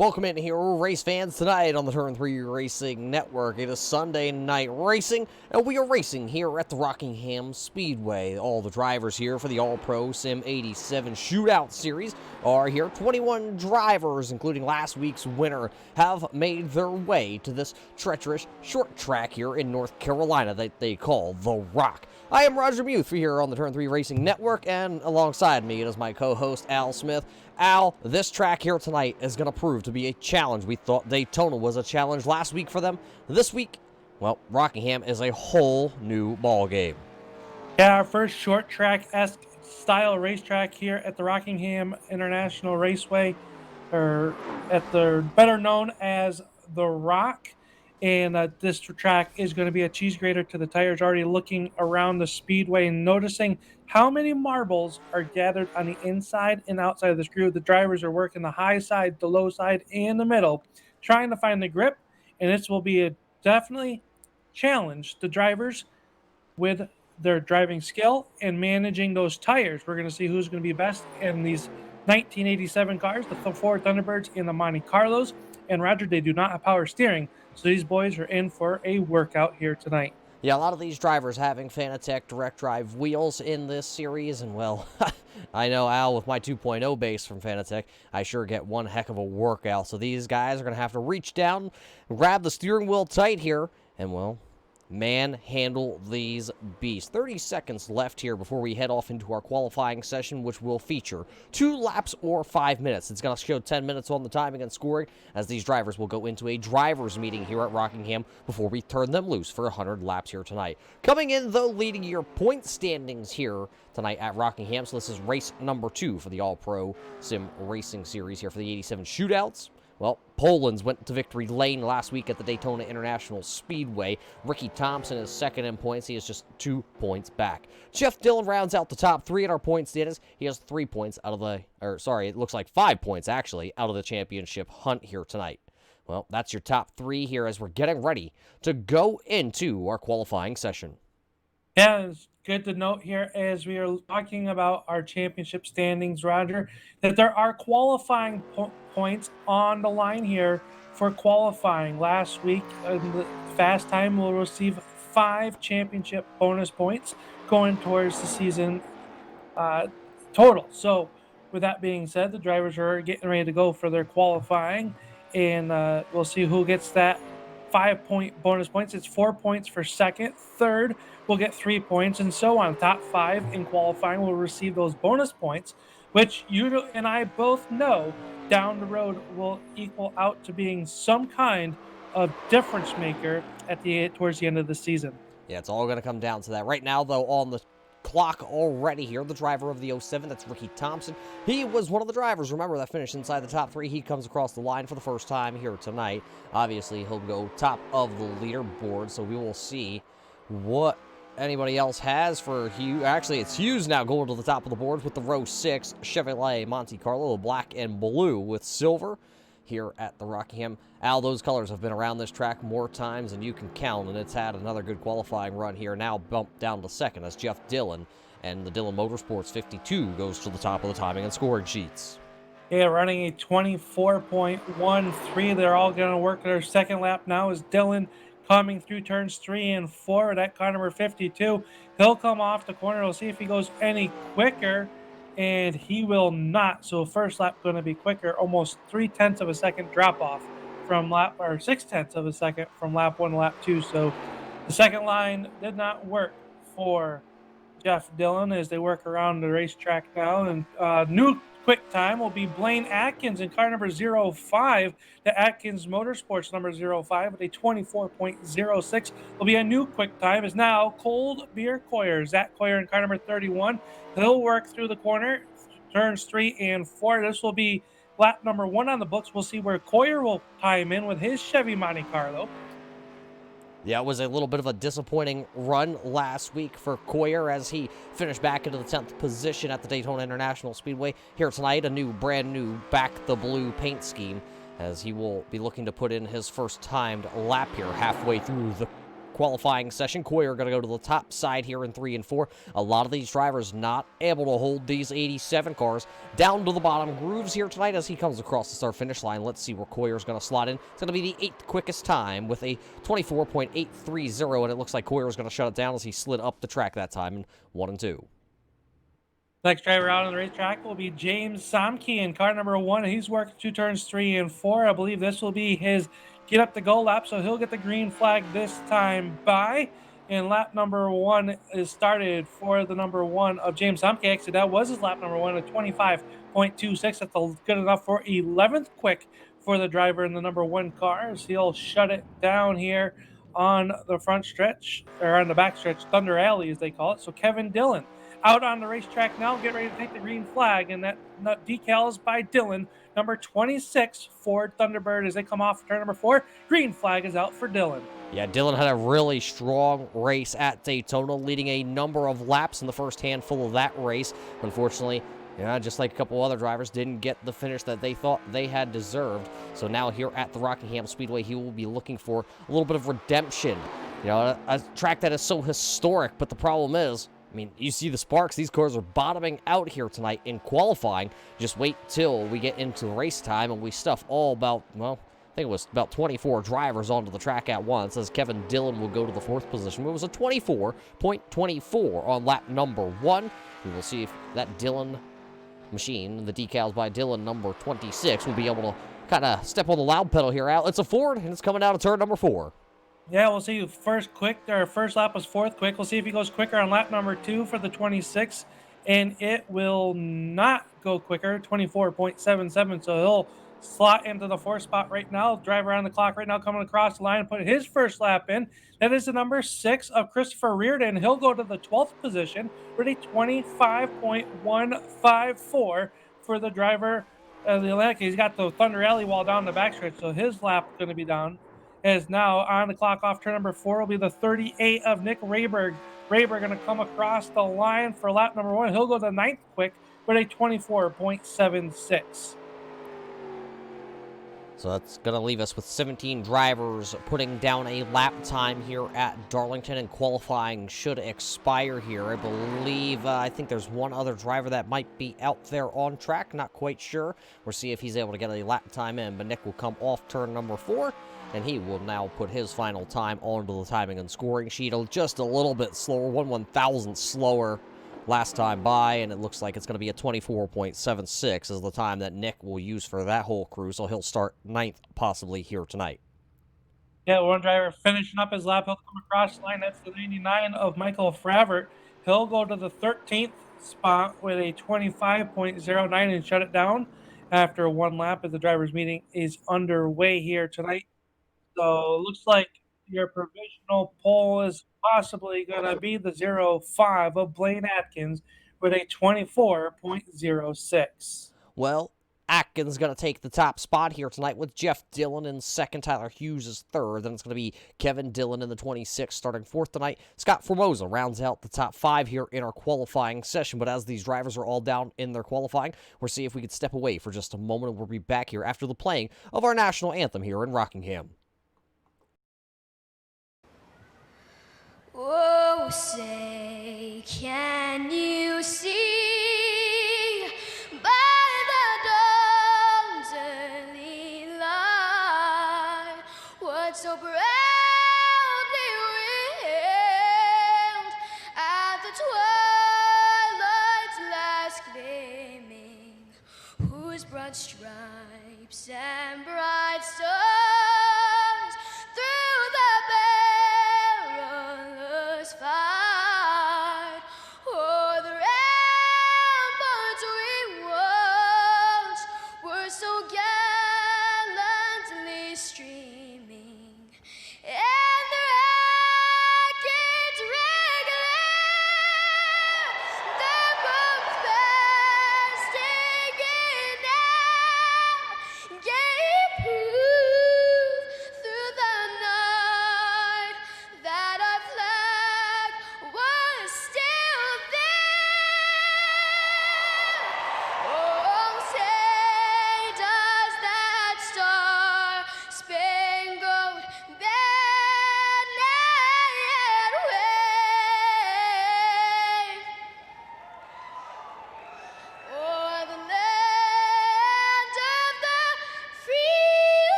Welcome in here, race fans, tonight on the Turn 3 Racing Network. It is Sunday night racing, and we are racing here at the Rockingham Speedway. All the drivers here for the All-Pro Sim 87 Shootout Series are here. 21 drivers, including last week's winner, have made their way to this treacherous short track here in North Carolina that they call The Rock. I am Roger Muth here on the Turn 3 Racing Network, and alongside me is my co-host, Al Smith. Al, this track here tonight is going to prove to be a challenge. We thought Daytona was a challenge last week for them. This week, well, Rockingham is a whole new ball game. Yeah, our first short track-esque style racetrack here at the Rockingham International Raceway, or at the better known as The Rock. And this track is going to be a cheese grater to the tires. Already looking around the speedway and noticing how many marbles are gathered on the inside and outside of the screw. The drivers are working the high side, the low side, and the middle, trying to find the grip. And this will be a definitely challenge the drivers with their driving skill and managing those tires. We're going to see who's going to be best in these 1987 cars, the Ford Thunderbirds and the Monte Carlos. And Roger, they do not have power steering, so these boys are in for a workout here tonight. Yeah, a lot of these drivers having Fanatec direct drive wheels in this series, and well, I know, Al, with my 2.0 base from Fanatec, I sure get one heck of a workout. So these guys are going to have to reach down, grab the steering wheel tight here, and well, manhandle these beasts. 30 seconds left here before we head off into our qualifying session, which will feature 2 laps or 5 minutes. It's going to show 10 minutes on the timing and scoring, as these drivers will go into a drivers meeting here at Rockingham before we turn them loose for 100 laps here tonight. Coming in, though, leading your point standings here tonight at Rockingham. So this is race number 2 for the All-Pro Sim Racing Series here for the 87 Shootouts. Well, Poland's went to victory lane last week at the Daytona International Speedway. Ricky Thompson is second in points. He is just 2 points back. Jeff Dillon rounds out the top 3 at our point standings. He has 3 points out of the, it looks like 5 points, actually, out of the championship hunt here tonight. Well, that's your top 3 here as we're getting ready to go into our qualifying session. Yeah, it's good to note here as we are talking about our championship standings, Roger, that there are qualifying points on the line here for qualifying. Last week, the fast time will receive 5 championship bonus points going towards the season total. So with that being said, the drivers are getting ready to go for their qualifying, and we'll see who gets that 5-point bonus points. It's 4 points for second. Third will get 3 points, and so on. Top 5 in qualifying will receive those bonus points, which you and I both know down the road will equal out to being some kind of difference maker towards the end of the season. Yeah, it's all going to come down to that. Right now, though, on the clock already here, the driver of the 07, that's Ricky Thompson. He was one of the drivers, remember, that finished inside the top 3. He comes across the line for the first time here tonight. Obviously, he'll go top of the leaderboard, so we will see what anybody else has for Hughes. Actually, it's Hughes now going to the top of the board with the row 6 Chevrolet Monte Carlo, black and blue with silver here at the Rockingham. Al, those colors have been around this track more times than you can count, and it's had another good qualifying run here. Now bumped down to second as Jeff Dillon and the Dillon Motorsports 52 goes to the top of the timing and scoring sheets. Yeah, running a 24.13. They're all going to work their second lap now as Dillon coming through turns 3 and 4 at car number 52. He'll come off the corner. We'll see if he goes any quicker, and he will not. So first lap going to be quicker, almost 0.3 of a second drop off from lap, or 0.6 of a second from lap 1 to lap 2. So the second line did not work for Jeff Dillon as they work around the racetrack now. And new quick time will be Blaine Atkins in car number 05. The Atkins Motorsports number 05 with a 24.06 will be a new quick time. Is now Cold Beer Coyer. Zach Coyer in car number 31. He'll work through the corner, turns 3 and 4. This will be lap number 1 on the books. We'll see where Coyer will time in with his Chevy Monte Carlo. Yeah, it was a little bit of a disappointing run last week for Coyer as he finished back into the 10th position at the Daytona International Speedway. Here tonight, a brand new back the blue paint scheme as he will be looking to put in his first timed lap here halfway through the qualifying session. Coyer going to go to the top side here in 3 and 4. A lot of these drivers not able to hold these 87 cars down to the bottom grooves here tonight as he comes across the start-finish line. Let's see where Coyer's going to slot in. It's going to be the 8th quickest time with a 24.830, and it looks like Coyer's going to shut it down as he slid up the track that time in 1 and 2. Next driver out on the racetrack will be James Somke in car number 1. He's worked 2 turns 3 and 4. I believe this will be his get up to go lap, so he'll get the green flag this time by. And lap number 1 is started for the number 1 of James Somke. Actually, that was his lap number 1 at 25.26. That's good enough for 11th quick for the driver in the number 1 car. So he'll shut it down here on the front stretch, or on the back stretch, Thunder Alley as they call it. So Kevin Dillon out on the racetrack now, get ready to take the green flag, and that decal is by Dillon, number 26 Ford Thunderbird as they come off turn number 4. Green flag is out for Dillon. Yeah, Dillon had a really strong race at Daytona, leading a number of laps in the first handful of that race. Unfortunately, just like a couple other drivers, didn't get the finish that they thought they had deserved. So now here at the Rockingham Speedway, he will be looking for a little bit of redemption. A track that is so historic, but the problem is, you see the sparks. These cars are bottoming out here tonight in qualifying. Just wait till we get into race time and we stuff all about, I think it was about 24 drivers onto the track at once, as Kevin Dillon will go to the 4th position. It was a 24.24 on lap number 1. We will see if that Dillon machine, the decals by Dillon, number 26, will be able to kind of step on the loud pedal here out. It's a Ford, and it's coming out of turn number 4. Yeah, we'll see. First lap was 4th quick. We'll see if he goes quicker on lap number 2 for the 26, and it will not go quicker, 24.77. So he'll slot into the 4th spot right now. Driver on the clock right now coming across the line and put his first lap in. That is the number 6 of Christopher Reardon. He'll go to the 12th position with a 25.154 for the driver of the Atlantic. He's got the Thunder Alley wall down the backstretch, so his lap is going to be down. Is now on the clock off turn number 4 will be the 38 of Nick Rayberg. Rayberg going to come across the line for lap number 1. He'll go to 9th quick with a 24.76. So that's going to leave us with 17 drivers putting down a lap time here at Darlington, and qualifying should expire here. I believe, I think there's one other driver that might be out there on track. Not quite sure. We'll see if he's able to get a lap time in, but Nick will come off turn number 4. And he will now put his final time onto the timing and scoring sheet. Just a little bit slower, 1/1000th slower last time by, and it looks like it's going to be a 24.76 is the time that Nick will use for that whole crew, so he'll start 9th possibly here tonight. Yeah, one driver finishing up his lap. He'll come across the line. That's the 99 of Michael Fravert. He'll go to the 13th spot with a 25.09 and shut it down after one lap as the drivers' meeting is underway here tonight. So it looks like your provisional poll is possibly going to be the 05 of Blaine Atkins with a 24.06. Well, Atkins going to take the top spot here tonight with Jeff Dillon in 2nd, Tyler Hughes is 3rd. Then it's going to be Kevin Dillon in the 26th, starting 4th tonight. Scott Formosa rounds out the top 5 here in our qualifying session. But as these drivers are all down in their qualifying, we'll see if we could step away for just a moment, and we'll be back here after the playing of our national anthem here in Rockingham. Oh, say, can you see by the dawn's early light what so proudly wailed at the twilight's last gleaming, whose broad stripes and bright stars through the perilous fight o'er the ramparts we watched were so gallantly streaming,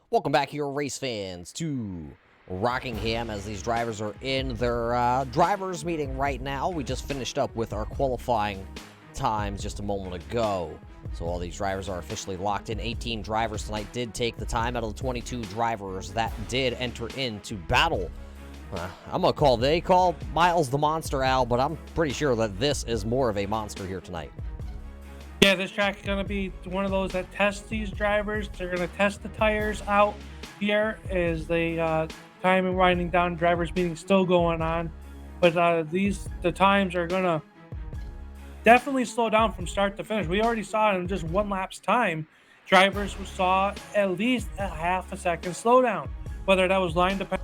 Welcome back here, race fans, to Rockingham as these drivers are in their drivers meeting right now. We just finished up with our qualifying times just a moment ago. So all these drivers are officially locked in. 18 drivers tonight did take the time out of the 22 drivers that did enter into battle. They call Miles the Monster, Al, but I'm pretty sure that this is more of a monster here tonight. Yeah, this track is going to be one of those that tests these drivers. They're going to test the tires out here as they time and winding down. Drivers meeting still going on, but the times are going to definitely slow down from start to finish. We already saw in just one lap's time, drivers saw at least a half a second slowdown, whether that was line dependent.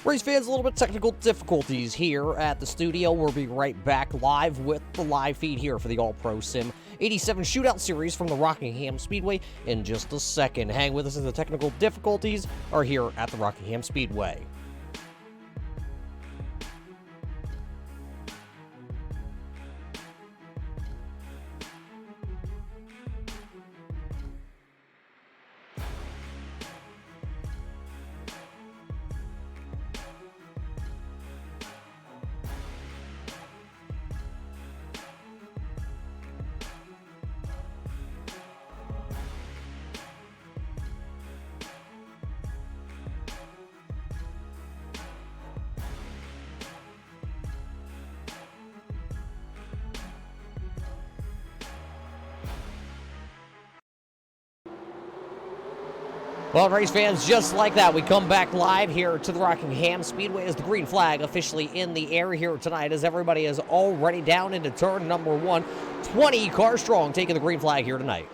Race fans, a little bit technical difficulties here at the studio. We'll be right back live with the live feed here for the All-Pro Sim 87 Shootout Series from the Rockingham Speedway in just a second. Hang with us as the technical difficulties are here at the Rockingham Speedway. Well, race fans, just like that, we come back live here to the Rockingham Speedway as the green flag officially in the air here tonight as everybody is already down into turn number 1. 20 cars strong taking the green flag here tonight.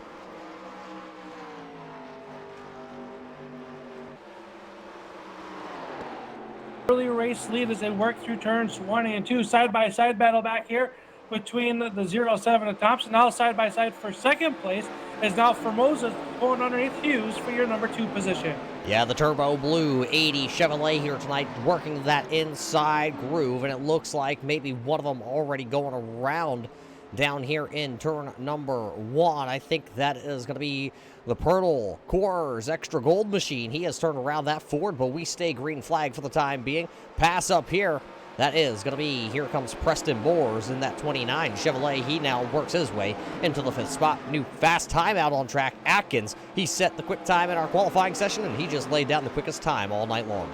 Early race lead as they work through turns 1 and 2. Side-by-side battle back here between the 07 and Thompson. Now side-by-side for second place is now Formosa going underneath Hughes for your number 2 position. Yeah, the Turbo Blue 80 Chevrolet here tonight working that inside groove, and it looks like maybe one of them already going around down here in turn number 1. I think that is going to be the Purtle Coors Extra Gold Machine. He has turned around that Ford, but we stay green flag for the time being. Pass up here. That is going to be, here comes Preston Boers in that 29 Chevrolet. He now works his way into the 5th spot. New fast time out on track, Atkins. He set the quick time in our qualifying session, and he just laid down the quickest time all night long.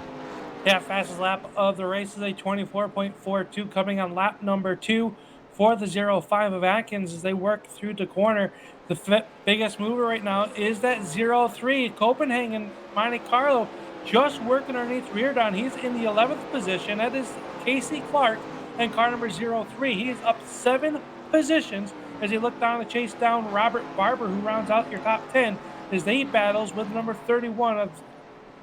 Yeah, fastest lap of the race is a 24.42 coming on lap number 2 for the 05 of Atkins as they work through the corner. The biggest mover right now is that 03 Copenhagen Monte Carlo, just working underneath rear down. He's in the 11th position. That is Casey Clark and car number 03. He is up 7 positions as he look down to chase down Robert Barber, who rounds out your top 10 as they battles with number 31 of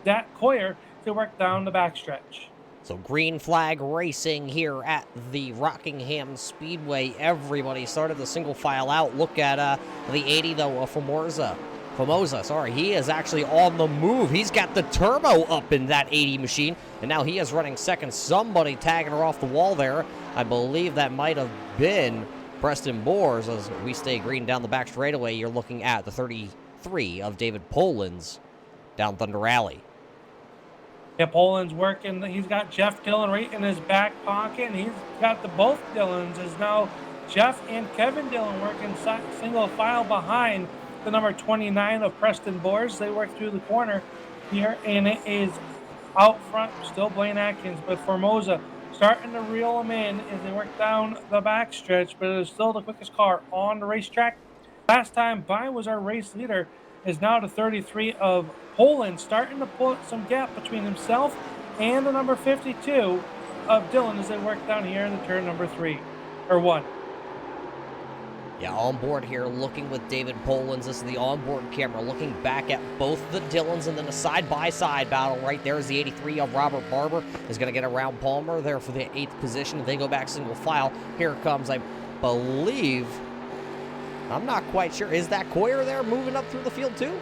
Dat Coyer to work down the backstretch. So green flag racing here at the Rockingham Speedway. Everybody started the single file out. Look at the 80 though of Formosa, sorry. He is actually on the move. He's got the turbo up in that 80 machine, and now he is running second. Somebody tagging her off the wall there. I believe that might have been Preston Boers as we stay green down the back straightaway. You're looking at the 33 of David Poland's down Thunder Alley. Yeah, Poland's working. He's got Jeff Dillon right in his back pocket, and he's got both Dillons as now Jeff and Kevin Dillon working single file behind the number 29 of Preston Boers. They work through the corner here, and it is out front, still Blaine Atkins, but Formosa starting to reel them in as they work down the backstretch, but it is still the quickest car on the racetrack. Last time by was our race leader, is now the 33 of Poland, starting to put some gap between himself and the number 52 of Dillon as they work down here in the turn number 1. Yeah, on board here, looking with David Polans. This is the onboard camera, looking back at both the Dillons, and then a side-by-side battle right there is the 83 of Robert Barber is going to get around Palmer there for the 8th position. They go back single file. Here comes, I believe, I'm not quite sure. Is that Coyer there moving up through the field too?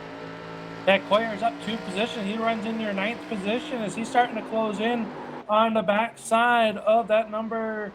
Yeah, Coyer's up 2 positions. He runs in your 9th position as he's starting to close in on the back side of that number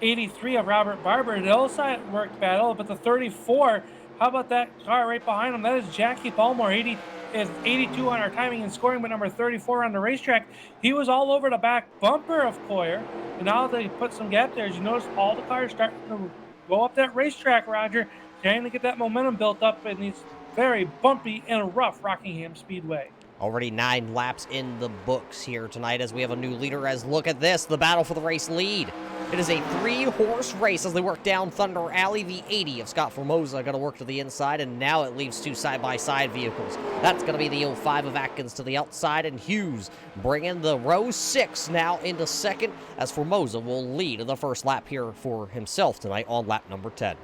83 of Robert Barber. The other side worked battle, but the 34, how about that car right behind him? That is Jackie Palmer. 82 on our timing and scoring, but number 34 on the racetrack. He was all over the back bumper of Coyer, and now they put some gap there. As you notice, all the cars starting to go up that racetrack, Roger, trying to get that momentum built up in these very bumpy and rough Rockingham Speedway. Already 9 laps in the books here tonight as we have a new leader. As look at this, the battle for the race lead. It is a 3-horse race as they work down Thunder Alley. The 80 of Scott Formosa going to work to the inside, and now it leaves 2 side-by-side vehicles. That's going to be the 05 of Atkins to the outside, and Hughes bringing the row 6 now into second as Formosa will lead the first lap here for himself tonight on lap number 10.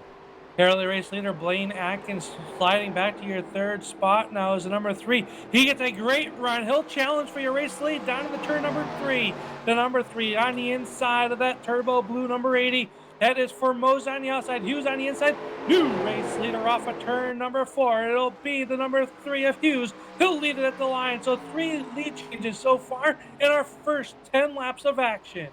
Early race leader Blaine Atkins sliding back to your 3rd spot now is the number 3. He gets a great run. He'll challenge for your race lead down to the turn number 3. The number 3 on the inside of that turbo blue number 80. That is Formosa on the outside. Hughes on the inside. New race leader off of turn number 4. It'll be the number 3 of Hughes. He'll lead it at the line. So 3 lead changes so far in our first 10 laps of action.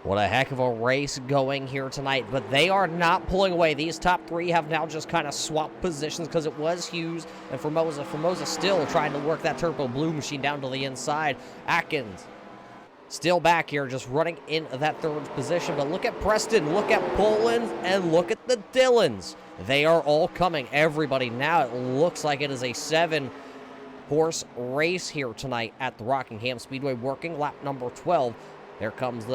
What a heck of a race going here tonight, but they are not pulling away. These top 3 have now just kind of swapped positions because it was Hughes and Formosa. Formosa still trying to work that turbo blue machine down to the inside. Atkins still back here, just running in that 3rd position. But look at Preston, look at Poland, and look at the Dillons. They are all coming. Everybody now, it looks like it is a 7-horse race here tonight at the Rockingham Speedway, working lap number 12. There comes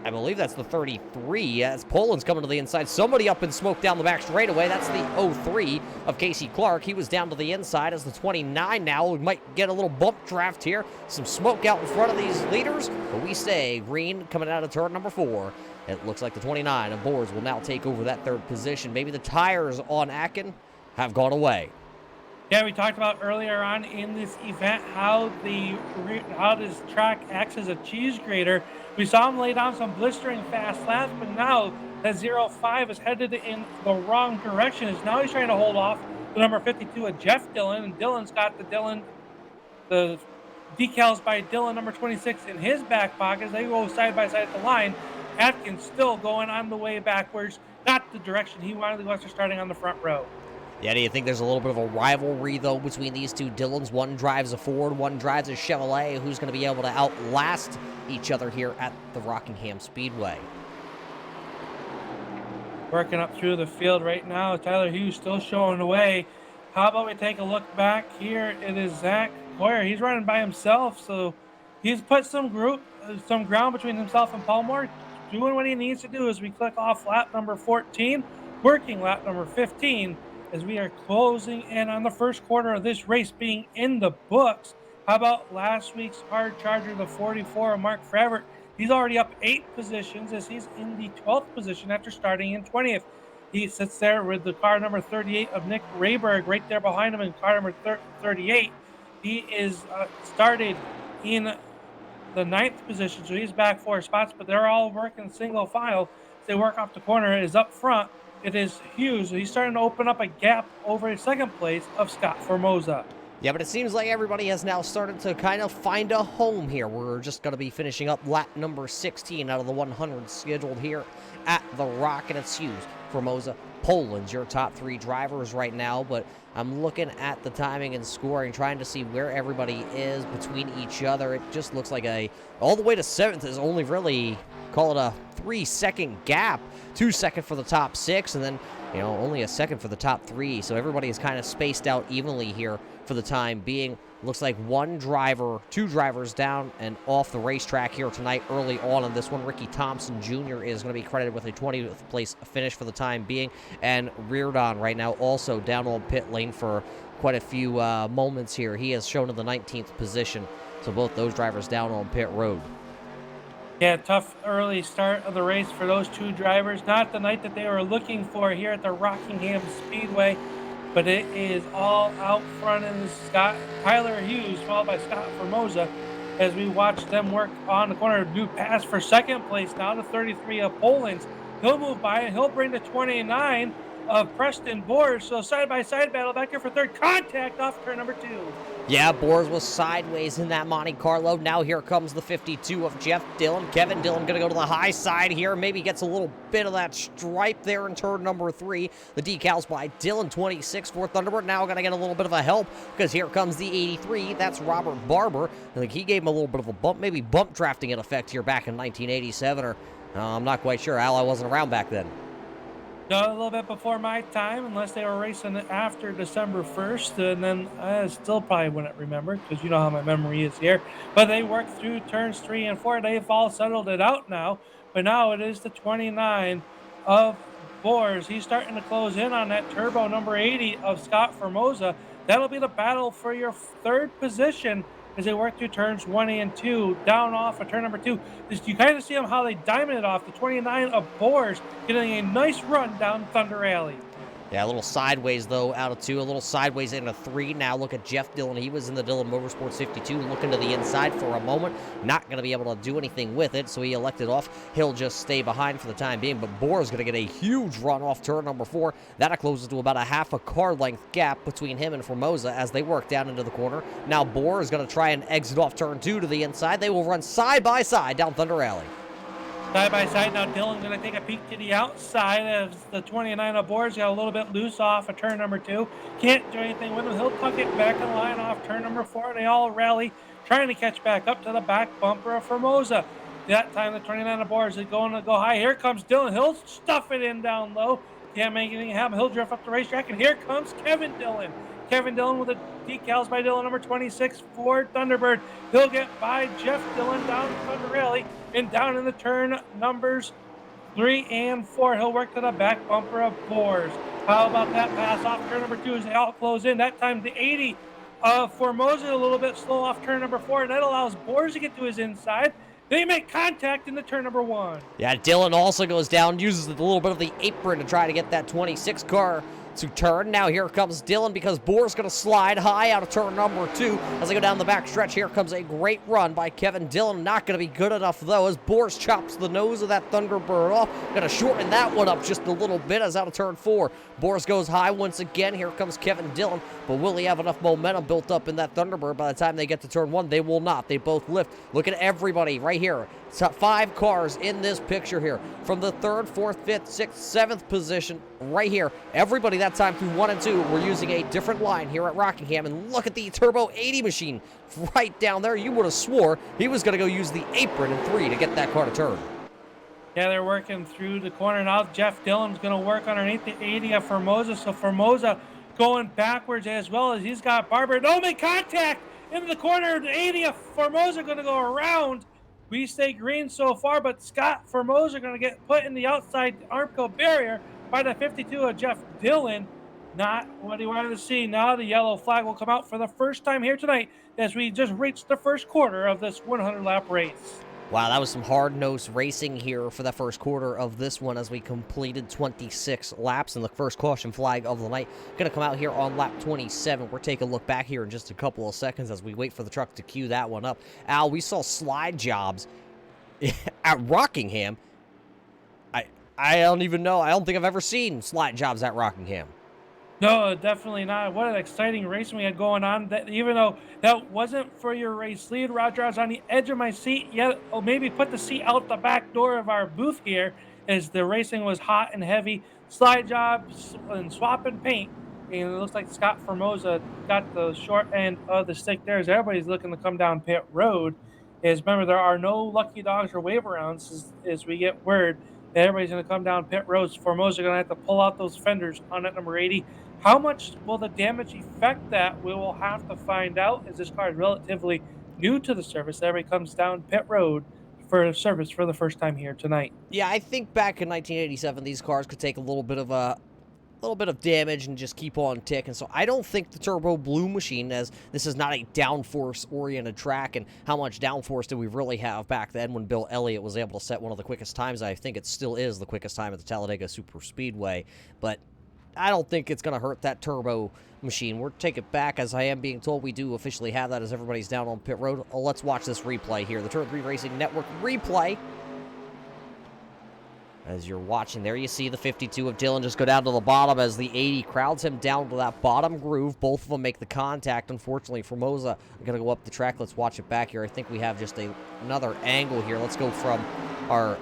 I believe that's the 33, as Poland's coming to the inside. Somebody up in smoke down the back straightaway. That's the 03 of Casey Clark. He was down to the inside as the 29 now. We might get a little bump draft here. Some smoke out in front of these leaders, but we stay green coming out of turn number 4. It looks like the 29 of Boards will now take over that 3rd position. Maybe the tires on Akin have gone away. Yeah, we talked about earlier on in this event how this track acts as a cheese grater. We saw him lay down some blistering fast laps, but now that 05 is headed in the wrong direction. Now he's trying to hold off the number 52 of Jeff Dillon, and Dillon's got the decals by Dillon number 26 in his back pocket as they go side by side at the line. Atkins still going on the way backwards, not the direction he wanted to go after starting on the front row. Yeah, do you think there's a little bit of a rivalry, though, between these two Dillons? One drives a Ford, one drives a Chevrolet. Who's going to be able to outlast each other here at the Rockingham Speedway? Working up through the field right now. Tyler Hughes still showing the way. How about we take a look back here? It is Zach Coyer. He's running by himself, so he's put some ground between himself and Palmer. Doing what he needs to do as we click off lap number 14, working lap number 15. As we are closing in on the first quarter of this race being in the books. How about last week's hard charger, the 44 of Mark Fravert? He's already up 8 positions as he's in the 12th position after starting in 20th. He sits there with the car number 38 of Nick Rayberg right there behind him in car number 38. He is started in the 9th position, so he's back 4 spots, but they're all working single file. As they work off the corner, it is up front. It is Hughes. He's starting to open up a gap over a 2nd place of Scott Formosa. Yeah, but it seems like everybody has now started to kind of find a home here. We're just going to be finishing up lap number 16 out of the 100 scheduled here at the Rock, and it's Hughes, Formosa, Poland's your top 3 drivers right now, but I'm looking at the timing and scoring, trying to see where everybody is between each other. It just looks like all the way to 7th is only really, call it a 3-second gap. 2 seconds for the top 6, and then, only a second for the top 3. So everybody is kind of spaced out evenly here for the time being. Looks like 2 drivers down and off the racetrack here tonight early on in this one. Ricky Thompson Jr. is going to be credited with a 20th place finish for the time being. And Reardon right now also down on pit lane for quite a few moments here. He has shown in the 19th position. So both those drivers down on pit road. Yeah, tough early start of the race for those two drivers. Not the night that they were looking for here at the Rockingham Speedway, but it is all out front in Tyler Hughes, followed by Scott Formosa, as we watch them work on the corner. Do pass for second place now to 33 of Poland's. He'll move by and he'll bring the 29 of Preston Boers. So side by side battle back here for third. Contact off turn number 2. Yeah, Boers was sideways in that Monte Carlo. Now here comes the 52 of Jeff Dillon. Kevin Dillon going to go to the high side here. Maybe gets a little bit of that stripe there in turn number 3. The decals by Dillon, 26 for Thunderbird. Now going to get a little bit of a help because here comes the 83. That's Robert Barber. I think he gave him a little bit of a bump, maybe bump drafting in effect here back in 1987. Or I'm not quite sure. Al, I wasn't around back then. No, a little bit before my time, unless they were racing after December 1st, and then I still probably wouldn't remember because you know how my memory is here. But they worked through turns 3 and 4. They've all settled it out now, but now it is the 29 of Boers. He's starting to close in on that turbo number 80 of Scott Formosa. That'll be the battle for your third position as they work through turns 1 and 2, down off of turn number 2. You kind of see them how they diamond it off. The 29 of Boers getting a nice run down Thunder Alley. Yeah, a little sideways, though, out of 2. A little sideways into 3. Now look at Jeff Dillon. He was in the Dillon Motorsports 52, looking to the inside for a moment. Not going to be able to do anything with it, so he elected off. He'll just stay behind for the time being, but Boers going to get a huge run off turn number 4. That closes to about a half a car length gap between him and Formosa as they work down into the corner. Now Boers is going to try and exit off turn 2 to the inside. They will run side by side down Thunder Alley. Side by side now, Dillon's going to take a peek to the outside as the 29 of Boers got a little bit loose off of turn number 2. Can't do anything with him. He'll tuck it back in line off turn number 4. They all rally, trying to catch back up to the back bumper of Formosa. That time, the 29 of Boers is going to go high. Here comes Dillon. He'll stuff it in down low. Can't make anything happen. He'll drift up the racetrack, and here comes Kevin Dillon. Kevin Dillon with the decals by Dillon, number 26, Ford Thunderbird. He'll get by Jeff Dillon down Thunder Rally and down in the turn numbers 3 and 4. He'll work to the back bumper of Boers. How about that pass off turn number 2 as they all close in? That time the 80 of Formosa a little bit slow off turn number 4. That allows Boers to get to his inside. They make contact in the turn number 1. Yeah, Dillon also goes down, uses a little bit of the apron to try to get that 26 car to turn. Now here comes Dillon because Boers going to slide high out of turn number 2 as they go down the back stretch. Here comes a great run by Kevin Dillon. Not going to be good enough, though, as Boers chops the nose of that Thunderbird off. Going to shorten that one up just a little bit as out of turn 4. Boers goes high once again. Here comes Kevin Dillon, but will he have enough momentum built up in that Thunderbird by the time they get to turn 1? They will not. They both lift. Look at everybody right here. Top 5 cars in this picture here. From the 3rd, 4th, 5th, 6th, 7th position right here. Everybody that time through 1 and 2 were using a different line here at Rockingham. And look at the Turbo 80 machine right down there. You would have swore he was going to go use the apron in 3 to get that car to turn. Yeah, they're working through the corner now. Jeff Dillon's going to work underneath the 80 of Formosa. So Formosa going backwards as well as he's got Barber. No, make contact into the corner. The 80 of Formosa going to go around. We stay green so far, but Scott Formosa going to get put in the outside Armco barrier by the 52 of Jeff Dillon. Not what he wanted to see. Now the yellow flag will come out for the first time here tonight as we just reached the first quarter of this 100-lap race. Wow, that was some hard-nosed racing here for the first quarter of this one as we completed 26 laps, and the first caution flag of the night going to come out here on lap 27. We're taking a look back here in just a couple of seconds as we wait for the truck to cue that one up. Al, we saw slide jobs at Rockingham. I don't even know. I don't think I've ever seen slide jobs at Rockingham. No, definitely not. What an exciting race we had going on. That, even though that wasn't for your race lead, Roger, I was on the edge of my seat. Yet, maybe put the seat out the back door of our booth here as the racing was hot and heavy. Slide jobs and swapping paint. And it looks like Scott Formosa got the short end of the stick there as everybody's looking to come down pit road. As remember, there are no lucky dogs or wave arounds as we get word that everybody's going to come down pit roads. Formosa going to have to pull out those fenders on that number 80. How much will the damage affect that? We will have to find out as this car is relatively new to the service. Everybody comes down pit road for service for the first time here tonight. Yeah, I think back in 1987, these cars could take a little bit of a little bit of damage and just keep on ticking. So I don't think the Turbo Blue machine, as this is not a downforce-oriented track, and how much downforce did we really have back then when Bill Elliott was able to set one of the quickest times? I think it still is the quickest time at the Talladega Super Speedway, but I don't think it's going to hurt that turbo machine. We'll take it back, as I am being told we do officially have that as everybody's down on pit road. Let's watch this replay here. The Turn 3 Racing Network replay. As you're watching there, you see the 52 of Dylan just go down to the bottom as the 80 crowds him down to that bottom groove. Both of them make the contact. Unfortunately, Formosa going to go up the track. Let's watch it back here. I think we have just another angle here. Let's go from our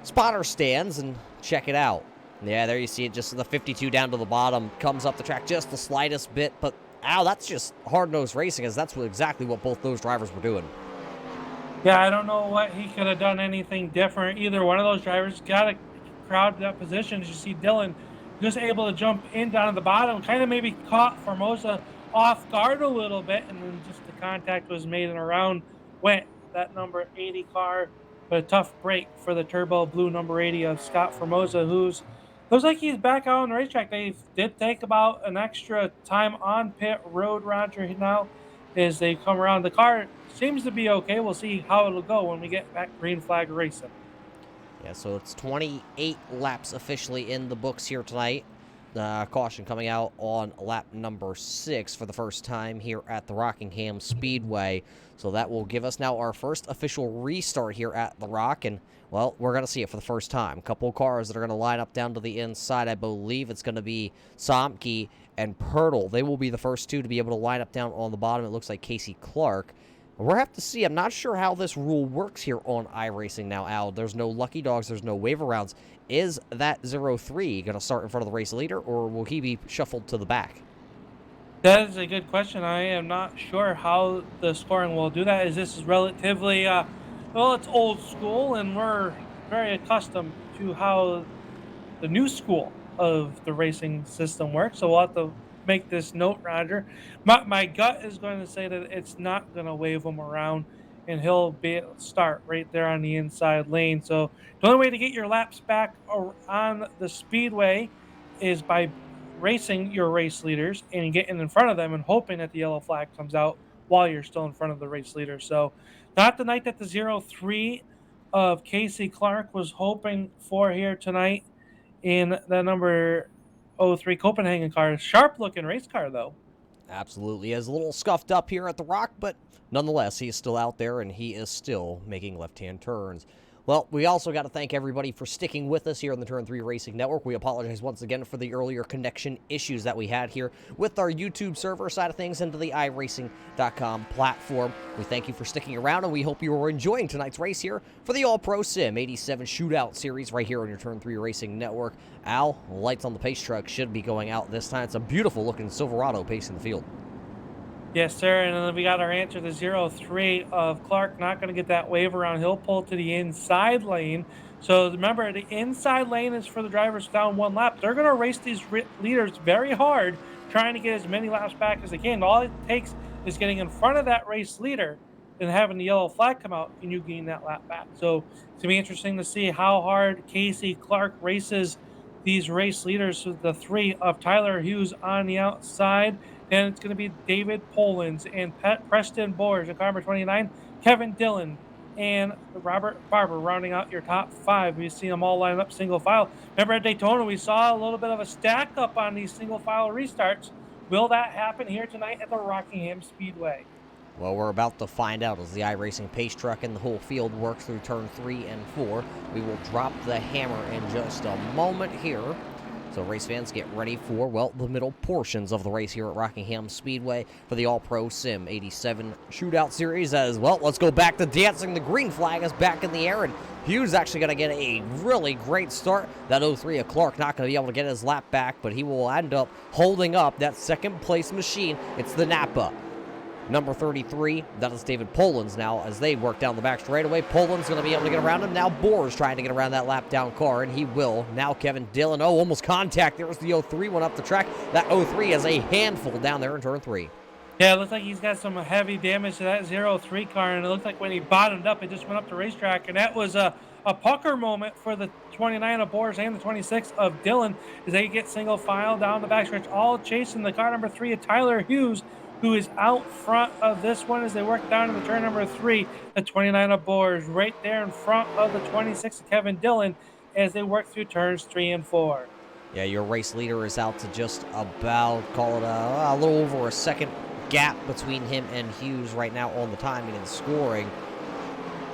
spotter stands and check it out. Yeah, there you see it, just the 52 down to the bottom, comes up the track just the slightest bit, but, ow, that's just hard-nosed racing, as that's exactly what both those drivers were doing. Yeah, I don't know what he could have done anything different. Either one of those drivers got to crowd that position. As you see Dylan just able to jump in down to the bottom, kind of maybe caught Formosa off guard a little bit, and then just the contact was made and around went that number 80 car. But a tough break for the Turbo Blue number 80 of Scott Formosa, who's looks like he's back out on the racetrack. They did take about an extra time on pit road, Roger, now as they come around. The car seems to be okay. We'll see how it'll go when we get back green flag racing. Yeah, so it's 28 laps officially in the books here tonight. Caution coming out on lap number 6 for the first time here at the Rockingham Speedway. So that will give us now our first official restart here at the Rock, and, well, we're going to see it for the first time. A couple of cars that are going to line up down to the inside. I believe it's going to be Somke and Pirtle. They will be the first two to be able to line up down on the bottom. It looks like Casey Clark. We'll have to see. I'm not sure how this rule works here on iRacing now, Al. There's no lucky dogs. There's no waiver rounds. Is that 0-3 going to start in front of the race leader, or will he be shuffled to the back? That is a good question. I am not sure how the scoring will do that. This is relatively, well, it's old school, and we're very accustomed to how the new school of the racing system works. So we'll have to make this note, Roger. My gut is going to say that it's not going to wave him around, and he'll start right there on the inside lane. So the only way to get your laps back on the speedway is by racing your race leaders and getting in front of them and hoping that the yellow flag comes out while you're still in front of the race leader. So not the night that the 0-3 of Casey Clark was hoping for here tonight in the number 03 Copenhagen car. Sharp looking race car though. Absolutely. He is a little scuffed up here at the Rock, but nonetheless, he is still out there, and he is still making left-hand turns. Well, we also got to thank everybody for sticking with us here on the Turn 3 Racing Network. We apologize once again for the earlier connection issues that we had here with our YouTube server side of things into the iRacing.com platform. We thank you for sticking around, and we hope you are enjoying tonight's race here for the All-Pro Sim 87 Shootout Series right here on your Turn 3 Racing Network. Al, lights on the pace truck should be going out this time. It's a beautiful-looking Silverado pacing the field. Yes, sir. And then we got our answer, the 0-3 of Clark. Not going to get that wave around. He'll pull to the inside lane. So remember, the inside lane is for the drivers down one lap. They're going to race these leaders very hard, trying to get as many laps back as they can. All it takes is getting in front of that race leader and having the yellow flag come out, and you gain that lap back. So it's going to be interesting to see how hard Casey Clark races these race leaders. So the 3 of Tyler Hughes on the outside. Then it's going to be David Polans and Preston Borge at car number 29, Kevin Dillon, and Robert Barber rounding out your top 5. We see them all line up single file. Remember at Daytona, we saw a little bit of a stack up on these single file restarts. Will that happen here tonight at the Rockingham Speedway? Well, we're about to find out as the iRacing pace truck and the whole field works through turn 3 and 4. We will drop the hammer in just a moment here. So race fans, get ready for, well, the middle portions of the race here at Rockingham Speedway for the All-Pro Sim 87 Shootout Series as well. Let's go back to dancing. The green flag is back in the air, and Hughes actually going to get a really great start. That 03 of Clark not going to be able to get his lap back, but he will end up holding up that second-place machine. It's the Napa. Number 33, that is David Polans now as they work down the back straightaway. Polans going to be able to get around him. Now Bohr's trying to get around that lap down car, and he will. Now Kevin Dillon. Oh, almost contact. There's the 03 one up the track. That 03 is a handful down there in turn 3. Yeah, it looks like he's got some heavy damage to that 03 car, and it looks like when he bottomed up, it just went up the racetrack, and that was a a pucker moment for the 29 of Boers and the 26 of Dylan as they get single file down the backstretch, all chasing the car number 3 of Tyler Hughes, who is out front of this one as they work down to the turn number 3. The 29 of Boers right there in front of the 26 of Kevin Dillon as they work through turns 3 and 4. Yeah, your race leader is out to just about, call it a little over a second gap between him and Hughes right now on the timing and scoring.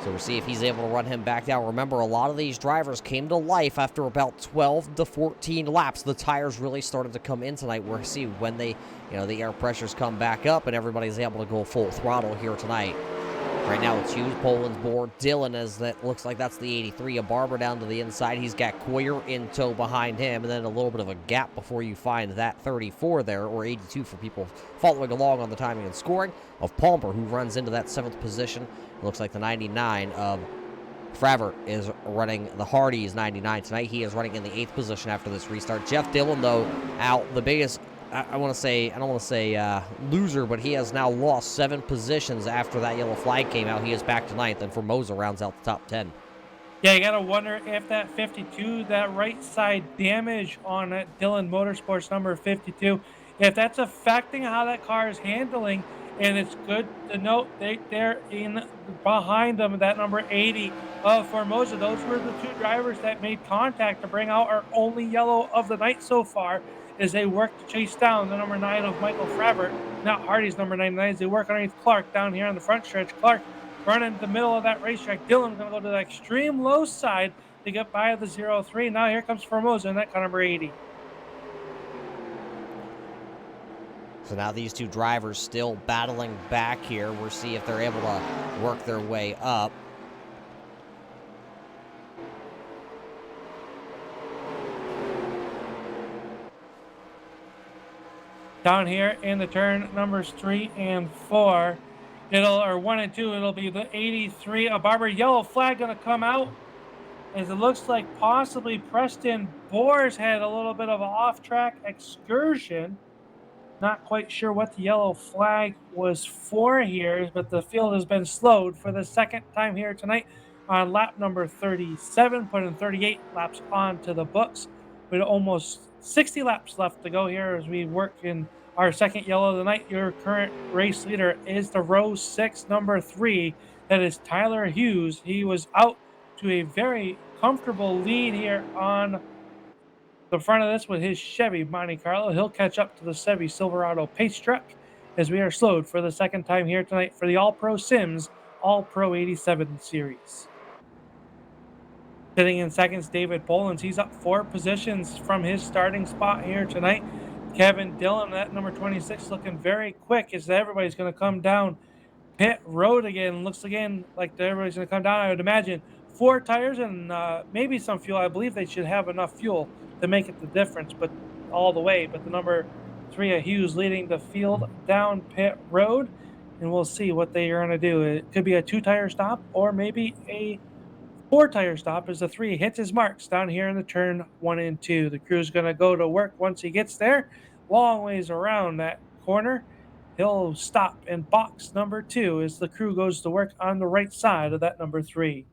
So we'll see if he's able to run him back down. Remember, a lot of these drivers came to life after about 12 to 14 laps. The tires really started to come in tonight. We'll see when they, the air pressures come back up and everybody's able to go full throttle here tonight. Right now it's Hughes, Poland's board, Dylan, as that looks like that's the 83 of Barber down to the inside. He's got Coyer in tow behind him, and then a little bit of a gap before you find that 34 there, or 82 for people following along on the timing and scoring, of Palmer, who runs into that 7th position. It looks like the 99 of Fravert is running the Hardy's 99 tonight. He is running in the 8th position after this restart. Jeff Dillon, though, out the biggest, I don't want to say loser, but he has now lost 7 positions after that yellow flag came out. He is back to 9th, and Formosa rounds out the top 10. Yeah, you got to wonder if that 52, that right side damage on that Dillon Motorsports number 52, if that's affecting how that car is handling. And it's good to note they're in behind them, that number 80 of Formosa. Those were the 2 drivers that made contact to bring out our only yellow of the night so far as they work to chase down the number 9 of Michael Fravert, not Hardy's number 99, as they work underneath Clark down here on the front stretch. Clark running the middle of that racetrack. Dillon going to go to the extreme low side to get by the 0-3. Now here comes Formosa in that car number 80. So now these 2 drivers still battling back here. We'll see if they're able to work their way up. Down here in the turn numbers 3 and 4, or 1 and 2, it'll be the 83 of Barber. Yellow flag going to come out as it looks like possibly Preston Boers had a little bit of an off-track excursion. Not quite sure what the yellow flag was for here, but the field has been slowed for the second time here tonight on lap number 37, putting 38 laps onto the books with almost 60 laps left to go here as we work in our second yellow of the night. Your current race leader is the row 6, number 3. That is Tyler Hughes. He was out to a very comfortable lead here on the front of this with his Chevy Monte Carlo. He'll catch up to the Chevy Silverado pace truck as we are slowed for the second time here tonight for the All-Pro Sims All-Pro 87 Series. Sitting in seconds, David Polans. He's up 4 positions from his starting spot here tonight. Kevin Dillon, that number 26, looking very quick as everybody's going to come down pit road again. Looks again like everybody's going to come down. I would imagine 4 tires and maybe some fuel. I believe they should have enough fuel to make it the difference, but all the way. But the number 3 of Hughes leading the field down pit road, and we'll see what they are going to do. It could be a 2-tire stop or maybe a 4-tire stop as the 3 hits his marks down here in the turn 1 and 2. The crew's going to go to work once he gets there. Long ways around that corner. He'll stop in box number 2 as the crew goes to work on the right side of that number 3.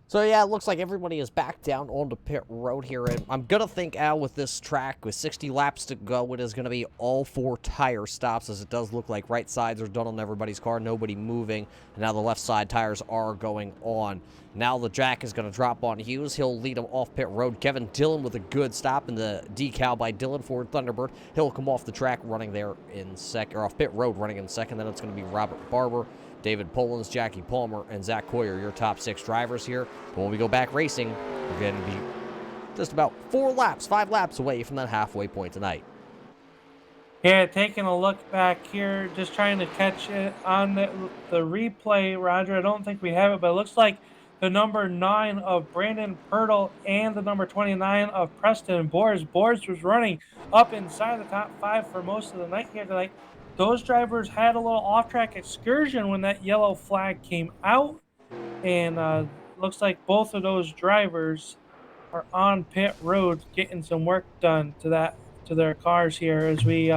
So yeah, it looks like everybody is back down onto pit road here, and I'm gonna think, Al, with this track, with 60 laps to go, it is gonna be all 4 tire stops, as it does look like right sides are done on everybody's car, nobody moving, and now the left side tires are going on. Now the jack is gonna drop on Hughes. He'll lead him off pit road. Kevin Dillon with a good stop in the decal by Dillon Ford Thunderbird. He'll come off the track running there in second, or off pit road running in second. Then it's gonna be Robert Barber, David Polans, Jackie Palmer, and Zach Coyer, your top 6 drivers here. But when we go back racing, we're going to be just about 5 laps away from that halfway point tonight. Yeah, taking a look back here, just trying to catch it on the replay, Roger. I don't think we have it, but it looks like the number 9 of Brandon Pirtle and the number 29 of Preston Boers. Boers was running up inside the top 5 for most of the night here tonight. Those drivers had a little off-track excursion when that yellow flag came out, and looks like both of those drivers are on pit road getting some work done to their cars here as we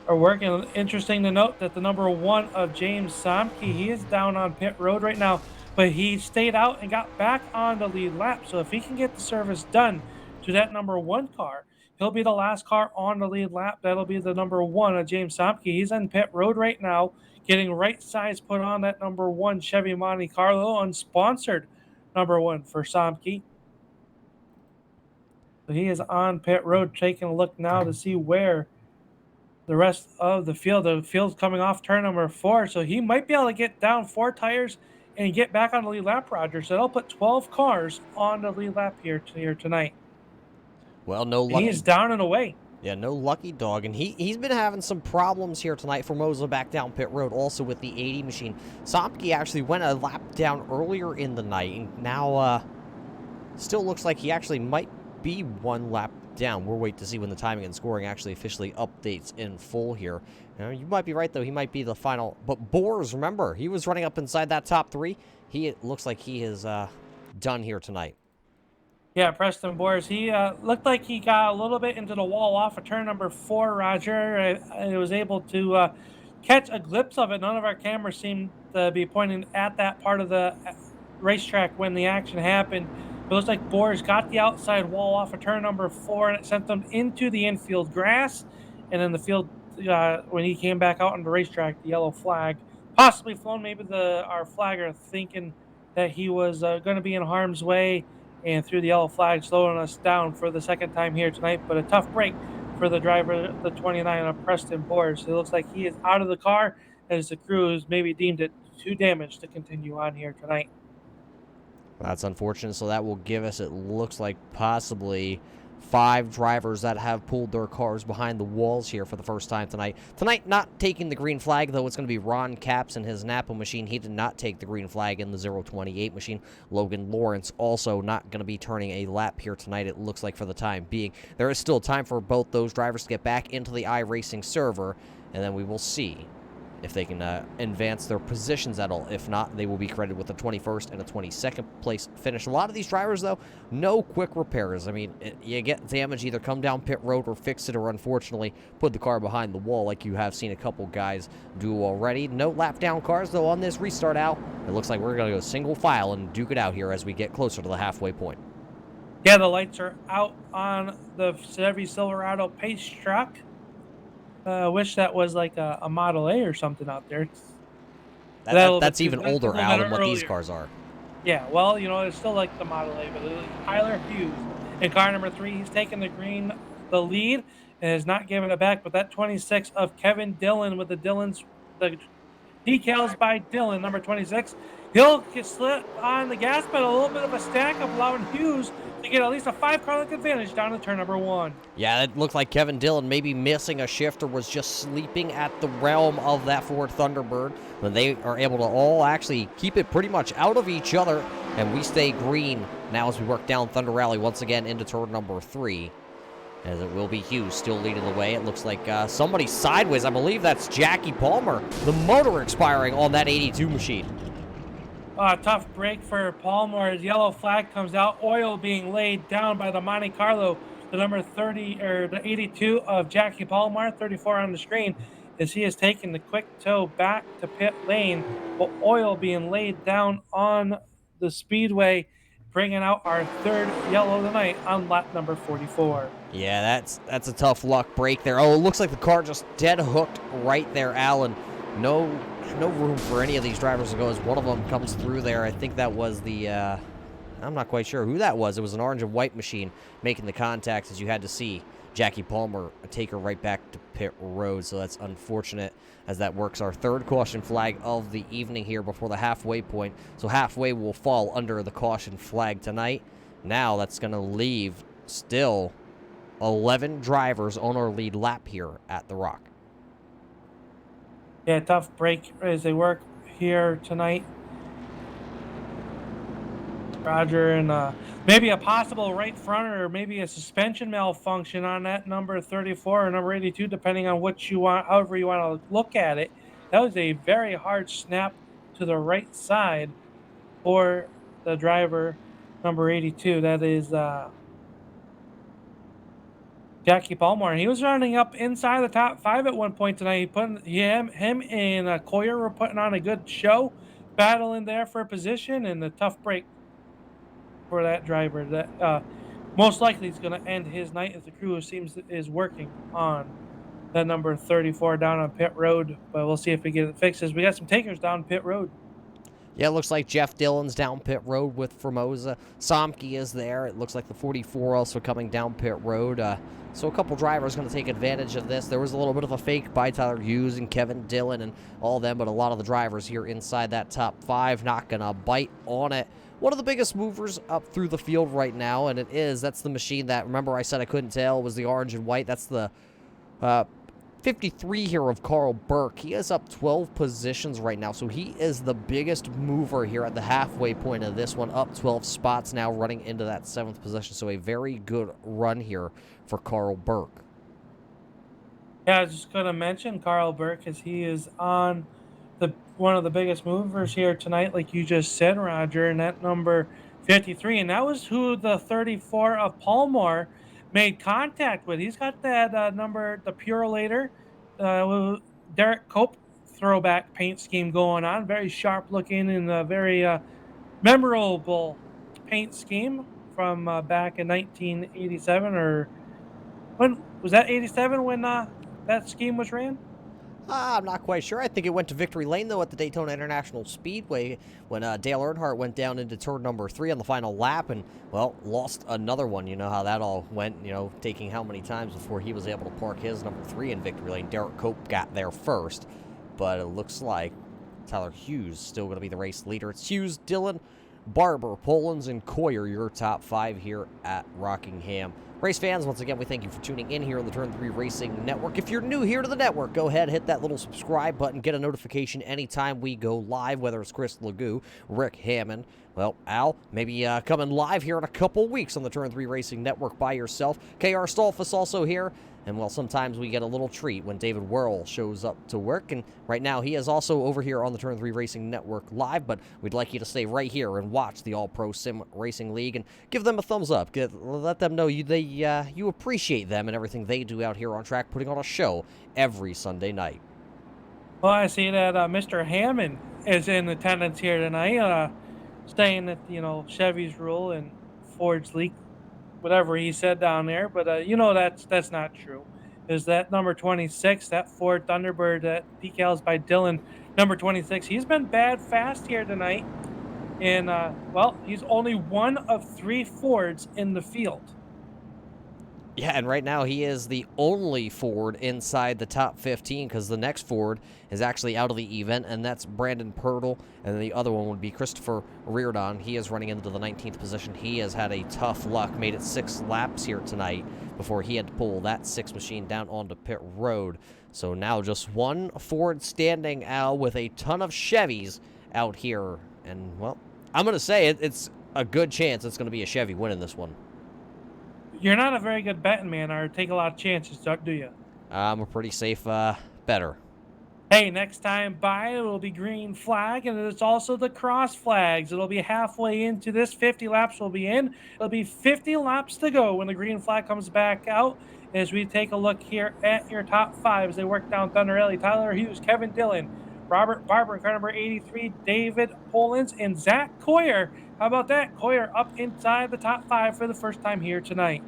are working. Interesting to note that the number 1 of James Somke, he is down on pit road right now, but he stayed out and got back on the lead lap. So if he can get the service done to that number 1 car, he'll be the last car on the lead lap. That'll be the number 1 of James Somke. He's on pit road right now, getting right sides put on that number 1 Chevy Monte Carlo, unsponsored number 1 for Somke. So he is on pit road, taking a look now to see where the rest of the field. The field's coming off turn number 4, so he might be able to get down 4 tires and get back on the lead lap, Roger. So they'll put 12 cars on the lead lap here tonight. Well, no And lucky. he is down and away. Yeah, no lucky dog, and he's been having some problems here tonight for Mosley back down pit road, also with the 80 machine. Somke actually went a lap down earlier in the night, and now still looks like he actually might be 1 lap down. We'll wait to see when the timing and scoring actually officially updates in full here. You might be right, though. He might be the final. But Boers, remember, he was running up inside that top 3. It looks like he is done here tonight. Yeah, Preston Boers. He looked like he got a little bit into the wall off of turn number 4, Roger. I was able to catch a glimpse of it. None of our cameras seemed to be pointing at that part of the racetrack when the action happened. It looks like Boers got the outside wall off of turn number 4, and it sent them into the infield grass. And then the field, when he came back out on the racetrack, the yellow flag possibly flown. Maybe our flagger thinking that he was going to be in harm's way, and threw the yellow flag, slowing us down for the 2nd time here tonight. But a tough break for the driver, the 29 of Preston Boers. It looks like he is out of the car, as the crew has maybe deemed it too damaged to continue on here tonight. That's unfortunate. So that will give us, it looks like, possibly 5 drivers that have pulled their cars behind the walls here for the first time tonight. Tonight, not taking the green flag, though. It's going to be Ron Capps and his Napa machine. He did not take the green flag in the 028 machine. Logan Lawrence also not going to be turning a lap here tonight, it looks like, for the time being. There is still time for both those drivers to get back into the iRacing server, and then we will see if they can advance their positions at all. If not, they will be credited with a 21st and a 22nd place finish. A lot of these drivers, though, no quick repairs. I mean, you get damage, either come down pit road or fix it, or unfortunately put the car behind the wall, like you have seen a couple guys do already. No lap down cars, though, on this restart out. It looks like we're going to go single file and duke it out here as we get closer to the halfway point. Yeah, the lights are out on the Chevy Silverado pace truck. Wish that was like a Model A or something out there. That's even older, Al, than what these cars are. Yeah, well, it's still like the Model A, but it's Tyler Hughes in car number 3. He's taking the lead, and is not giving it back. But that 26 of Kevin Dillon with the decals by Dillon, number 26. He'll get slip on the gas pedal, a little bit of a stack up, allowing Hughes to get at least a 5-car length advantage down to turn number 1. Yeah, it looked like Kevin Dillon maybe missing a shift or was just sleeping at the realm of that Ford Thunderbird. But they are able to all actually keep it pretty much out of each other, and we stay green now as we work down Thunder Rally once again into turn number 3. As it will be Hughes still leading the way. It looks like somebody sideways. I believe that's Jackie Palmer. The motor expiring on that 82 machine. Tough break for Palmer. His yellow flag comes out. Oil being laid down by the Monte Carlo, the number 30 or the 82 of Jackie Palmer, 34 on the screen, as he is taking the quick tow back to pit lane. But oil being laid down on the speedway, bringing out our 3rd yellow of the night on lap number 44. Yeah, that's a tough luck break there. Oh, it looks like the car just dead hooked right there, Alan. No room for any of these drivers to go as one of them comes through there. I think that was the, I'm not quite sure who that was. It was an orange and white machine making the contact, as you had to see Jackie Palmer take her right back to pit road. So that's unfortunate, as that works our 3rd caution flag of the evening here before the halfway point. So halfway will fall under the caution flag tonight. Now that's going to leave still 11 drivers on our lead lap here at the Rock. Yeah, tough break as they work here tonight. Roger, and maybe a possible right front, or maybe a suspension malfunction on that number 34 or number 82, depending on what you want, however you want to look at it. That was a very hard snap to the right side for the driver, number 82. That is Jackie Palmer. He was running up inside the top 5 at one point tonight. He put him and Coyer were putting on a good show, battling there for a position, and a tough break for that driver. That most likely is going to end his night as the crew is working on that number 34 down on pit road. But we'll see if we get it fixed. As we got some takers down pit road. Yeah, it looks like Jeff Dillon's down pit road with Formosa. Somke is there. It looks like the 44 also coming down pit road. So a couple drivers going to take advantage of this. There was a little bit of a fake by Tyler Hughes and Kevin Dillon and all them, but a lot of the drivers here inside that top 5 not going to bite on it. One of the biggest movers up through the field right now, and that's the machine that, remember I said I couldn't tell, was the orange and white. That's the 53 here of Carl Burke. He is up 12 positions right now, so he is the biggest mover here at the halfway point of this one, up 12 spots now, running into that 7th position. So a very good run here for Carl Burke. Yeah, I was just going to mention Carl Burke as he is on one of the biggest movers here tonight, like you just said, Roger, and that number 53. And that was who the 34 of Palmore made contact with. He's got that number, the Purolator, Derek Cope throwback paint scheme going on. Very sharp looking and a very memorable paint scheme from back in 1987, or when was that, 87 when that scheme was ran? I'm not quite sure. I think it went to victory lane, though, at the Daytona International Speedway when Dale Earnhardt went down into turn number 3 on the final lap and, well, lost another one. You know how that all went, taking how many times before he was able to park his number 3 in victory lane. Derek Cope got there first, but it looks like Tyler Hughes still going to be the race leader. It's Hughes, Dillon, Barber, Polans, and Coyer, your top 5 here at Rockingham. Race fans, once again, we thank you for tuning in here on the Turn 3 Racing Network. If you're new here to the network, go ahead, hit that little subscribe button, get a notification anytime we go live, whether it's Chris Legou, Rick Hammond, well, Al, maybe coming live here in a couple weeks on the Turn 3 Racing Network by yourself. KR Stolfus also here. And, well, sometimes we get a little treat when David Whirl shows up to work. And right now he is also over here on the Turn 3 Racing Network live. But we'd like you to stay right here and watch the All-Pro Sim Racing League and give them a thumbs up. Let them know you appreciate them and everything they do out here on track, putting on a show every Sunday night. Well, I see that Mr. Hammond is in attendance here tonight, staying at, Chevy's rule and Ford's leak, whatever he said down there, but that's not true. Is that number 26, that Ford Thunderbird, that decals by Dillon, number 26? He's been bad fast here tonight, and he's only one of 3 Fords in the field. Yeah, and right now he is the only Ford inside the top 15 because the next Ford is actually out of the event, and that's Brandon Pirtle, and the other one would be Christopher Reardon. He is running into the 19th position. He has had a tough luck, made it 6 laps here tonight before he had to pull that 6 machine down onto pit road. So now just one Ford standing, Al, with a ton of Chevys out here. And, well, I'm going to say it's a good chance it's going to be a Chevy winning this one. You're not a very good betting man, or take a lot of chances, do you? I'm a pretty safe better. Hey, next time by, it'll be green flag, and it's also the cross flags. It'll be halfway into this. 50 laps will be in. It'll be 50 laps to go when the green flag comes back out. As we take a look here at your top 5 as they work down Thunder Alley. Tyler Hughes, Kevin Dillon, Robert Barber in car number 83, David Polans, and Zach Coyer. How about that? Coyer up inside the top 5 for the first time here tonight.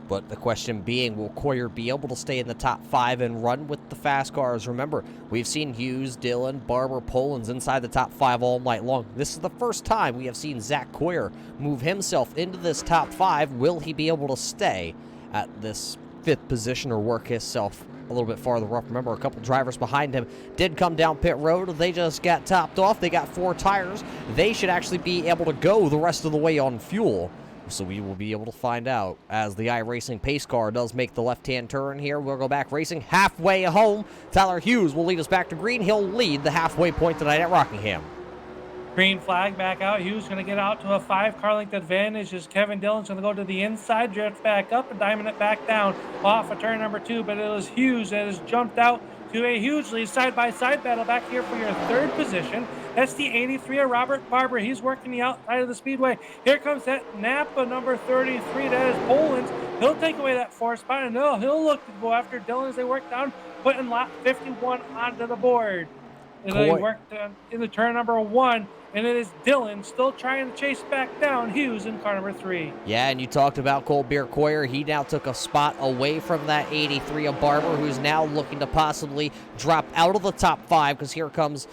But the question being, will Coyer be able to stay in the top 5 and run with the fast cars? Remember, we've seen Hughes, Dillon, Barber, Polans inside the top 5 all night long. This is the first time we have seen Zach Coyer move himself into this top 5. Will he be able to stay at this 5th position or work himself a little bit farther up? Remember, a couple drivers behind him did come down pit road. They just got topped off. They got 4 tires. They should actually be able to go the rest of the way on fuel. So we will be able to find out as the iRacing pace car does make the left-hand turn here. We'll go back racing halfway home. Tyler Hughes will lead us back to green. He'll lead the halfway point tonight at Rockingham. Green flag back out. Hughes going to get out to a 5-car length advantage as Kevin Dillon's going to go to the inside, drift back up, and diamond it back down off of turn number 2. But it was Hughes that has jumped out to a huge lead. Side-by-side battle back here for your third position. That's the 83 of Robert Barber. He's working the outside of the speedway. Here comes that Napa number 33. That is Poland's. He'll take away that fourth spot, and he'll look to go after Dylan as they work down, putting lap 51 onto the board. And they worked in the turn number 1, and it is Dylan still trying to chase back down Hughes in car number 3. Yeah, and you talked about Colbert Coyer. He now took a spot away from that 83 of Barber, who's now looking to possibly drop out of the top 5, because here comes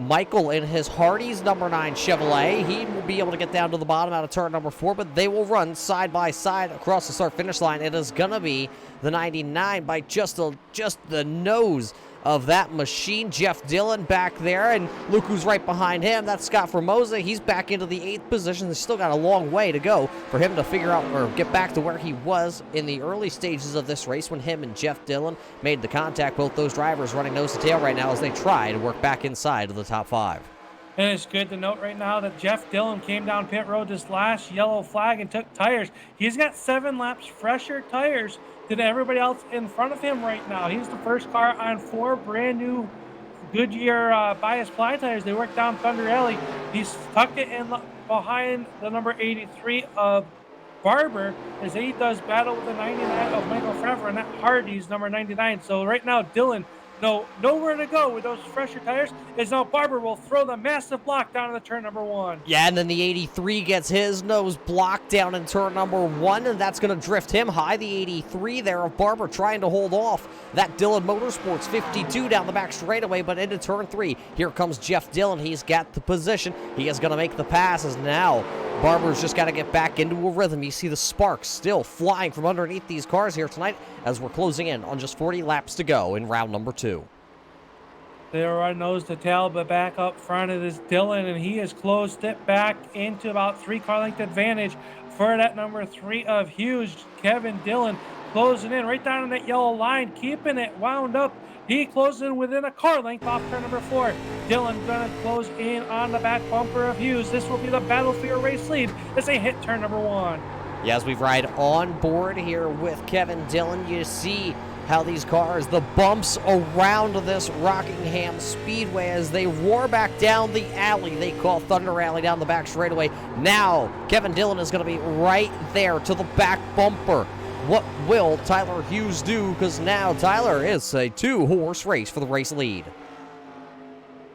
Michael in his Hardee's number 9 Chevrolet. He will be able to get down to the bottom out of turn number 4, but they will run side by side across the start-finish line. It is going to be the 99 by just the nose of that machine. Jeff Dillon back there, and look who's right behind him. That's Scott Formosa. He's back into the 8th position. He's still got a long way to go for him to figure out or get back to where he was in the early stages of this race when him and Jeff Dillon made the contact. Both those drivers running nose to tail right now as they try to work back inside of the top 5. And it's good to note right now that Jeff Dillon came down pit road this last yellow flag and took tires. He's got 7 laps fresher tires than everybody else in front of him right now. He's the first car on 4 brand new Goodyear bias ply tires. They worked down Thunder Alley. He's tucked it in behind the number 83 of Barber as he does battle with the 99 of Michael Fravor and that Hardee's number 99. So right now, Dillon nowhere to go with those fresher tires, is now Barber will throw the massive block down in the turn number 1. Yeah, and then the 83 gets his nose blocked down in turn number 1, and that's going to drift him high. The 83 there of Barber trying to hold off that Dillon Motorsports 52 down the back straightaway, but into turn 3. Here comes Jeff Dillon. He's got the position. He is going to make the passes now. Barber's just got to get back into a rhythm. You see the sparks still flying from underneath these cars here tonight as we're closing in on just 40 laps to go in round number 2. They're on nose to tail, but back up front it is Dillon, and he has closed it back into about 3 car length advantage for that number 3 of Hughes. Kevin Dillon closing in right down on that yellow line, keeping it wound up. He closes in within a car length off turn number 4. Dillon gonna close in on the back bumper of Hughes. This will be the battle for your race lead as they hit turn number 1. Yeah, as we ride on board here with Kevin Dillon, you see how these cars, the bumps around this Rockingham Speedway as they roar back down the alley they call Thunder Alley down the back straightaway. Now, Kevin Dillon is going to be right there to the back bumper. What will Tyler Hughes do? Because now Tyler is a 2-horse race for the race lead.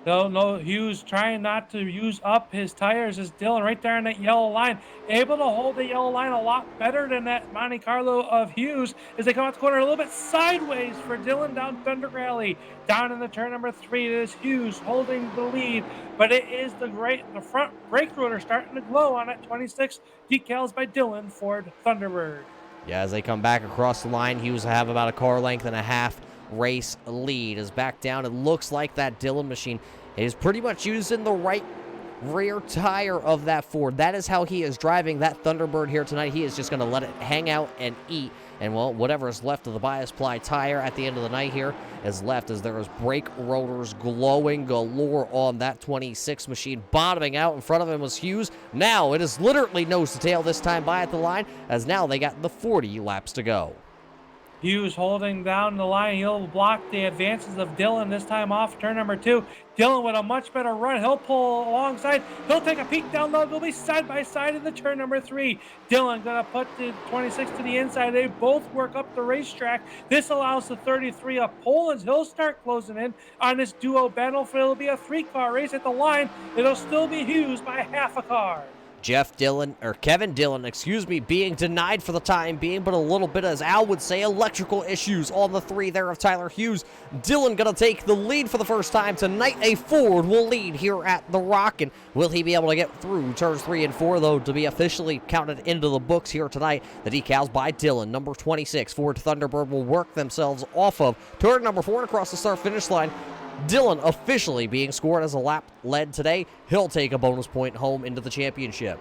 No, Hughes trying not to use up his tires as Dillon right there on that yellow line. Able to hold the yellow line a lot better than that Monte Carlo of Hughes as they come out the corner a little bit sideways for Dillon down Thunder Rally. Down in the turn number 3, it is Hughes holding the lead, but it is the front brake rotor starting to glow on that 26 decals by Dillon Ford Thunderbird. Yeah, as they come back across the line, Hughes will have about a car length and a half race lead. As back down, it looks like that Dillon machine is pretty much using the right rear tire of that Ford. That is how he is driving that Thunderbird here tonight. He is just going to let it hang out and eat. And, well, whatever is left of the bias ply tire at the end of the night here is left as there is brake rotors glowing galore on that 26 machine. Bottoming out in front of him was Hughes. Now it is literally nose to tail this time by at the line as now they got the 40 laps to go. Hughes holding down the line. He'll block the advances of Dillon this time off turn number 2. Dillon with a much better run. He'll pull alongside. He'll take a peek down low. They'll be side by side in the turn number 3. Dillon gonna put the 26 to the inside. They both work up the racetrack. This allows the 33 of Poland's. He'll start closing in on this duo battle. It'll be a 3-car race at the line. It'll still be Hughes by half a car. Kevin Dillon, being denied for the time being, but a little bit, as Al would say, electrical issues on the 3 there of Tyler Hughes. Dillon going to take the lead for the first time tonight. A Ford will lead here at the Rockin'. Will he be able to get through turns 3 and 4, though, to be officially counted into the books here tonight? The decals by Dillon. Number 26, Ford Thunderbird will work themselves off of turn number 4 across the start-finish line. Dillon officially being scored as a lap led today. He'll take a bonus point home into the championship.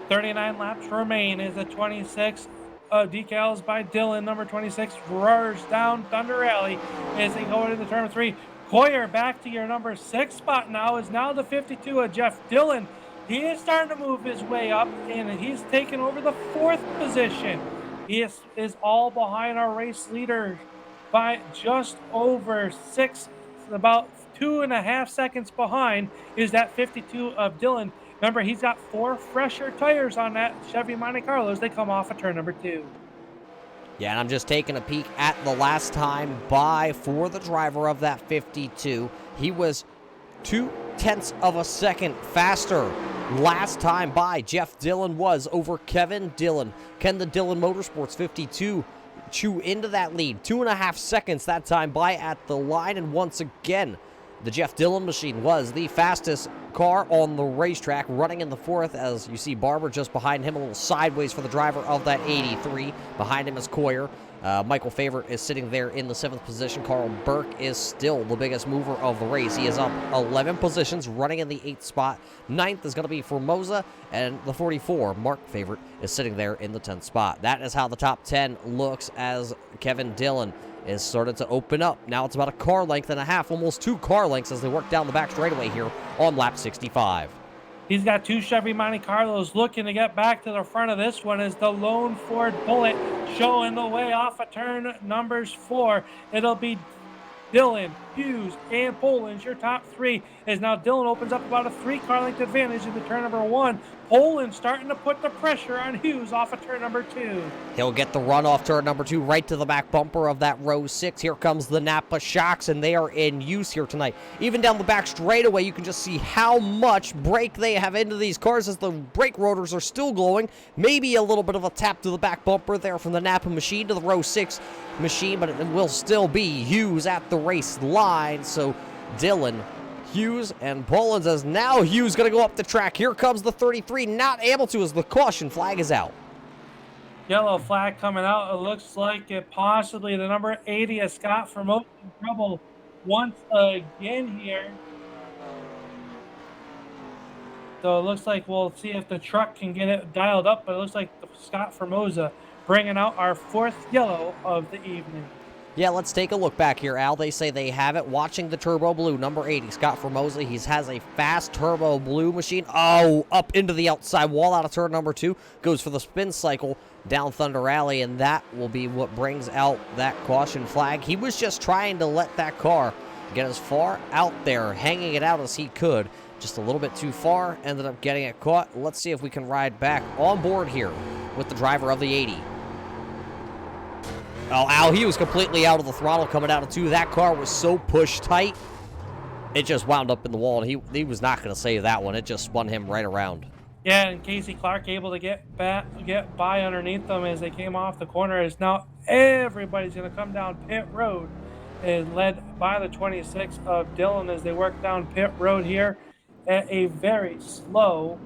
39 laps remain as the 26 decals by Dillon. Number 26 roars down Thunder Alley as they go into turn 3. Coyer back to your number 6 spot now is now the 52 of Jeff Dillon. He is starting to move his way up and he's taken over the 4th position. He is all behind our race leader by just over 6, about 2.5 seconds behind is that 52 of Dylan. Remember, he's got 4 fresher tires on that Chevy Monte Carlo as they come off of turn number 2. Yeah, and I'm just taking a peek at the last time by for the driver of that 52. He was 0.2 of a second faster last time by. Jeff Dillon was over Kevin Dillon. Can the Dillon Motorsports 52 chew into that lead? 2.5 seconds that time by at the line, and once again, the Jeff Dillon machine was the fastest car on the racetrack, running in the 4th, as you see Barber just behind him, a little sideways for the driver of that 83. Behind him is Coyer. Michael Favorite is sitting there in the 7th position. Carl Burke is still the biggest mover of the race. He is up 11 positions, running in the 8th spot. 9th is going to be Formosa, and the 44, Mark Favorite, is sitting there in the 10th spot. That is how the top 10 looks as Kevin Dillon is started to open up. Now it's about a car length and a half, almost 2 car lengths as they work down the back straightaway here on lap 65. He's got 2 Chevy Monte Carlos looking to get back to the front of this one as the lone Ford Bullet showing the way off of turn numbers 4. It'll be Dillon, Hughes, and Poland. Your top 3 is now Dillon opens up about a 3 car length advantage into turn number 1. Poland starting to put the pressure on Hughes off of turn number 2. He'll get the run off turn number 2 right to the back bumper of that row 6. Here comes the Napa shocks, and they are in use here tonight. Even down the back straightaway, you can just see how much brake they have into these cars as the brake rotors are still glowing. Maybe a little bit of a tap to the back bumper there from the Napa machine to the row 6 machine, but it will still be Hughes at the race line. So Dillon, Hughes, and Poland as now Hughes going to go up the track. Here comes the 33, not able to as the caution flag is out. Yellow flag coming out. It looks like it possibly the number 80 is Scott Formosa in trouble once again here. So it looks like we'll see if the truck can get it dialed up, but it looks like Scott Formosa bringing out our 4th yellow of the evening. Yeah, let's take a look back here, Al. They say they have it. Watching the Turbo Blue, number 80, Scott Formosa. He has a fast Turbo Blue machine. Oh, up into the outside wall out of turn number 2. Goes for the spin cycle down Thunder Alley, and that will be what brings out that caution flag. He was just trying to let that car get as far out there, hanging it out as he could. Just a little bit too far, ended up getting it caught. Let's see if we can ride back on board here with the driver of the 80. Oh, Al, he was completely out of the throttle coming out of 2. That car was so push tight, it just wound up in the wall, and he was not going to save that one. It just spun him right around. Yeah, and Casey Clark able to get by underneath them as they came off the corner. As now everybody's going to come down pit road, is led by the 26 of Dillon as they work down pit road here at a very slow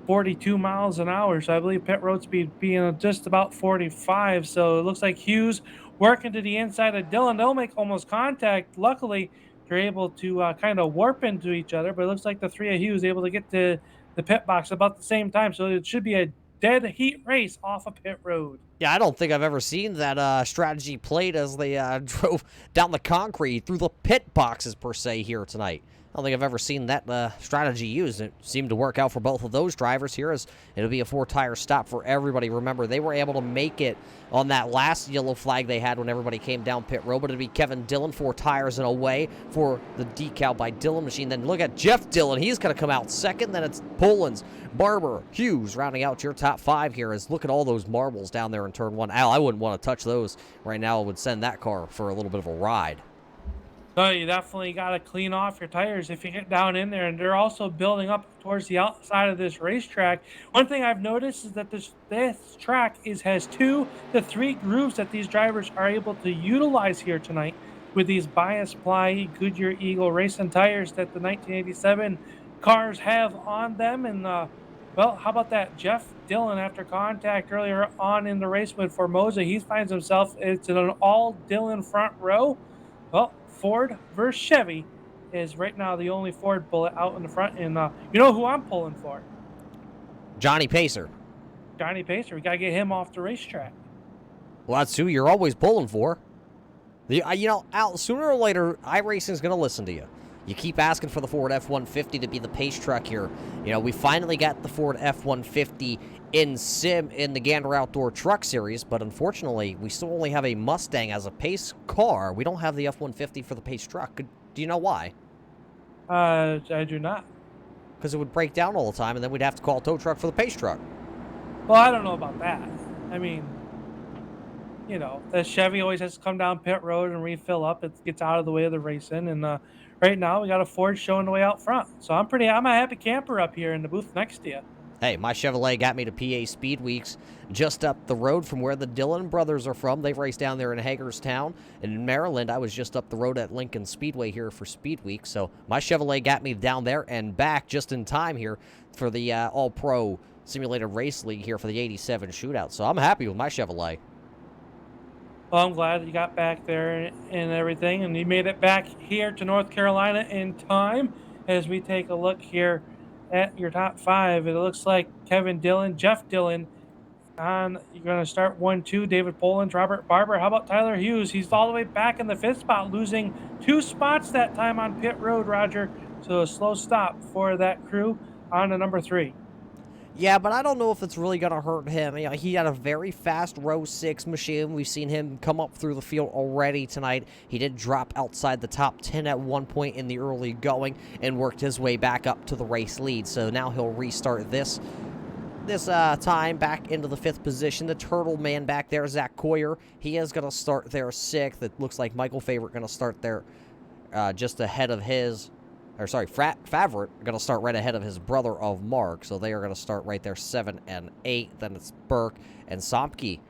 42 miles an hour. So I believe pit road speed being just about 45. So it looks like Hughes working to the inside of Dillon. They'll make almost contact. Luckily, they're able to kind of warp into each other, but it looks like the 3 of Hughes able to get to the pit box about the same time. So it should be a dead heat race off of pit road. Yeah, I don't think I've ever seen that strategy played as they drove down the concrete through the pit boxes, per se, here tonight. I don't think I've ever seen that strategy used. It seemed to work out for both of those drivers here, as it'll be a 4-tire stop for everybody. Remember, they were able to make it on that last yellow flag they had when everybody came down pit road, but it'll be Kevin Dillon, 4 tires and away for the decal by Dillon machine. Then look at Jeff Dillon. He's going to come out second. Then it's Poland's, Barber, Hughes rounding out your top 5 here. As look at all those marbles down there in turn 1. Al, I wouldn't want to touch those right now. It would send that car for a little bit of a ride. So you definitely got to clean off your tires if you get down in there. And they're also building up towards the outside of this racetrack. One thing I've noticed is that this track has 2 to 3 grooves that these drivers are able to utilize here tonight with these bias ply Goodyear Eagle racing tires that the 1987 cars have on them. And well, how about that? Jeff Dillon, after contact earlier on in the race with Formosa, he finds himself, it's in an all Dillon front row. Well, Ford versus Chevy is right now the only Ford Bullet out in the front. And you know who I'm pulling for? Johnny Pacer. Johnny Pacer. We got to get him off the racetrack. Well, that's who you're always pulling for. You know, Al, sooner or later, iRacing is going to listen to you. You keep asking for the Ford F-150 to be the pace truck here. You know, we finally got the Ford F-150 in sim in the Gander Outdoor Truck Series, but unfortunately, we still only have a Mustang as a pace car. We don't have the F-150 for the pace truck. Do you know why? I do not. Because it would break down all the time, and then we'd have to call a tow truck for the pace truck. Well, I don't know about that. I mean, you know, the Chevy always has to come down pit road and refill up. It gets out of the way of the racing, and right now we got a Ford showing the way out front. So I'm a happy camper up here in the booth next to you. Hey, my Chevrolet got me to PA Speed Weeks just up the road from where the Dillon brothers are from. They've raced down there in Hagerstown. And in Maryland, I was just up the road at Lincoln Speedway here for Speed Week. So my Chevrolet got me down there and back just in time here for the All-Pro Simulated Race League here for the 87 Shootout. So I'm happy with my Chevrolet. Well, I'm glad that you got back there and everything, and you made it back here to North Carolina in time. As we take a look here at your top five, it looks like Kevin Dillon, Jeff Dillon, you're going to start 1-2, David Polans, Robert Barber. How about Tyler Hughes? He's all the way back in the fifth spot, losing 2 spots that time on pit road, Roger. So a slow stop for that crew on to number 3. Yeah, but I don't know if it's really going to hurt him. You know, he had a very fast row 6 machine. We've seen him come up through the field already tonight. He did drop outside the top 10 at one point in the early going and worked his way back up to the race lead. So now he'll restart this time back into the 5th position. The Turtle Man back there, Zach Coyer, he is going to start there 6th. It looks like Michael Favorite going to start there just ahead of his... Or sorry, Favorite going to start right ahead of his brother of Mark. So they are going to start right there 7 and 8. Then it's Burke and Sompke.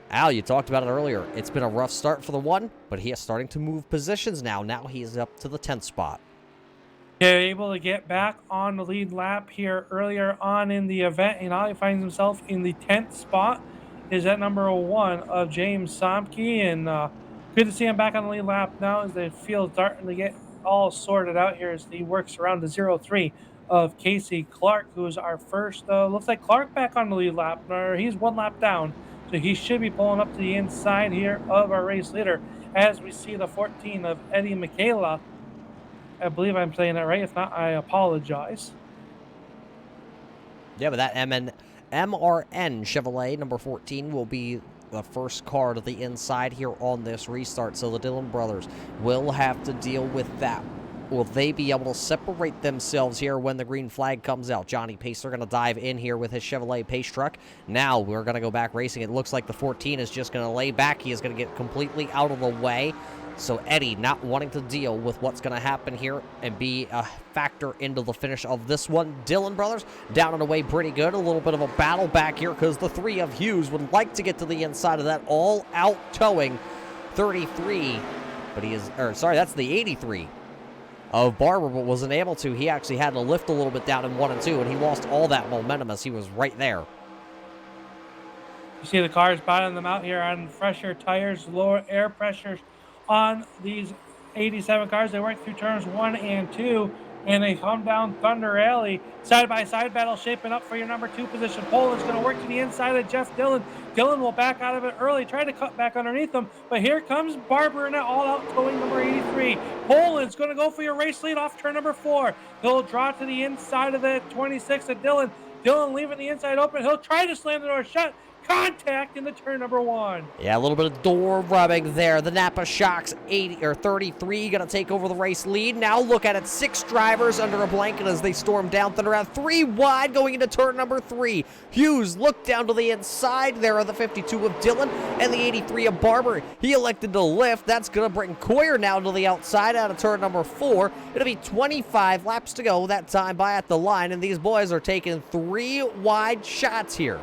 Al, you talked about it earlier. It's been a rough start for the 1, but he is starting to move positions now. Now he's up to the 10th spot. Yeah, able to get back on the lead lap here earlier on in the event, and now he finds himself in the 10th spot. Is at number 1 of James Sompke, and good to see him back on the lead lap now as the field starting to get all sorted out here as he works around the 0-3 of Casey Clark, who's our first. Looks like Clark back on the lead lap, or he's 1 lap down, so he should be pulling up to the inside here of our race leader as we see the 14 of Eddie Michaela. I believe I'm saying that right. If not, I apologize. Yeah, but that MRN Chevrolet number 14 will be the first car to the inside here on this restart, so the Dillon brothers will have to deal with that. Will they be able to separate themselves here when the green flag comes out? Johnny Pacer going to dive in here with his Chevrolet pace truck. Now we're going to go back racing. It looks like the 14 is just going to lay back. He is going to get completely out of the way. So Eddie not wanting to deal with what's going to happen here and be a factor into the finish of this one. Dillon brothers down and away pretty good. A little bit of a battle back here because the 3 of Hughes would like to get to the inside of that all-out towing 33. But he is, or sorry, that's the 83 of Barber, but wasn't able to. He actually had to lift a little bit down in 1 and 2, and he lost all that momentum as he was right there. You see the cars bottoming them out here on fresher tires, lower air pressures on these 87 cars. They work through turns 1 and 2, and they come down Thunder Alley. Side-by-side battle shaping up for your number 2 position. Poland's going to work to the inside of Jeff Dillon. Dillon will back out of it early, try to cut back underneath them, but here comes Barber in that all-out towing number 83. Poland's going to go for your race lead off turn number 4. He'll draw to the inside of the 26 of Dillon. Dillon leaving the inside open. He'll try to slam the door shut. Contact in the turn number 1. Yeah, a little bit of door rubbing there. The Napa Shocks 33 going to take over the race lead. Now look at it, 6 drivers under a blanket as they storm down Thunder Ave. 3 wide going into turn number 3. Hughes looked down to the inside. There are the 52 of Dillon and the 83 of Barber. He elected to lift. That's going to bring Coyer now to the outside out of turn number 4. It'll be 25 laps to go that time by at the line, and these boys are taking 3 wide shots here.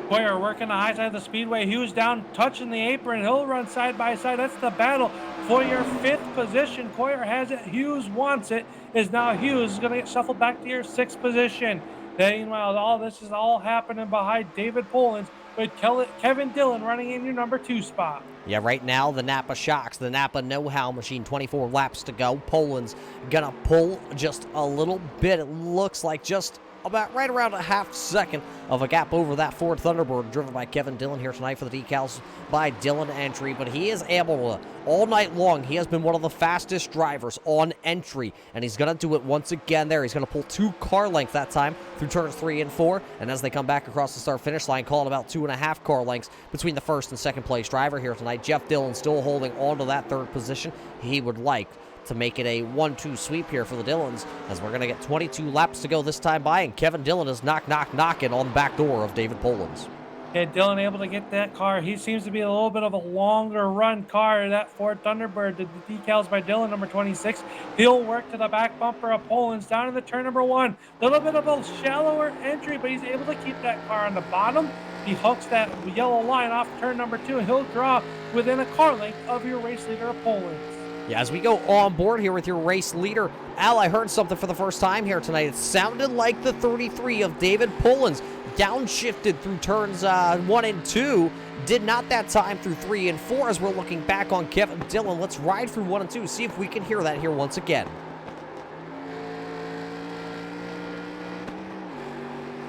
Coyer working the high side of the speedway. Hughes down, touching the apron. He'll run side by side. That's the battle for your 5th position. Coyer has it. Hughes wants it. Is now Hughes is going to get shuffled back to your 6th position. Meanwhile, all this is all happening behind David Polans with Kevin Dillon running in your number 2 spot. Yeah, right now, the Napa Shocks, the Napa Know-How machine, 24 laps to go. Polans gonna pull just a little bit. It looks like just about right around a half second of a gap over that Ford Thunderbird driven by Kevin Dillon here tonight for the decals by Dillon entry. But he is able to, all night long, he has been one of the fastest drivers on entry. And he's going to do it once again there. He's going to pull 2 car lengths that time through turns 3 and 4. And as they come back across the start-finish line, calling about 2.5 car lengths between the first and second place driver here tonight. Jeff Dillon still holding on to that third position. He would like to make it a 1-2 sweep here for the Dillons, as we're going to get 22 laps to go this time by, and Kevin Dillon is knocking on the back door of David Poland's. Yeah, Dillon able to get that car. He seems to be a little bit of a longer run car. That Ford Thunderbird, the decals by Dillon, number 26. He'll work to the back bumper of Poland's down in the turn number 1. A little bit of a shallower entry, but he's able to keep that car on the bottom. He hooks that yellow line off turn number 2, and he'll draw within a car length of your race leader of Poland's. Yeah, as we go on board here with your race leader, Al, I heard something for the first time here tonight. It sounded like the 33 of David Poland's downshifted through turns 1 and 2. Did not that time through 3 and 4 as we're looking back on Kevin Dillon. Let's ride through 1 and 2, see if we can hear that here once again.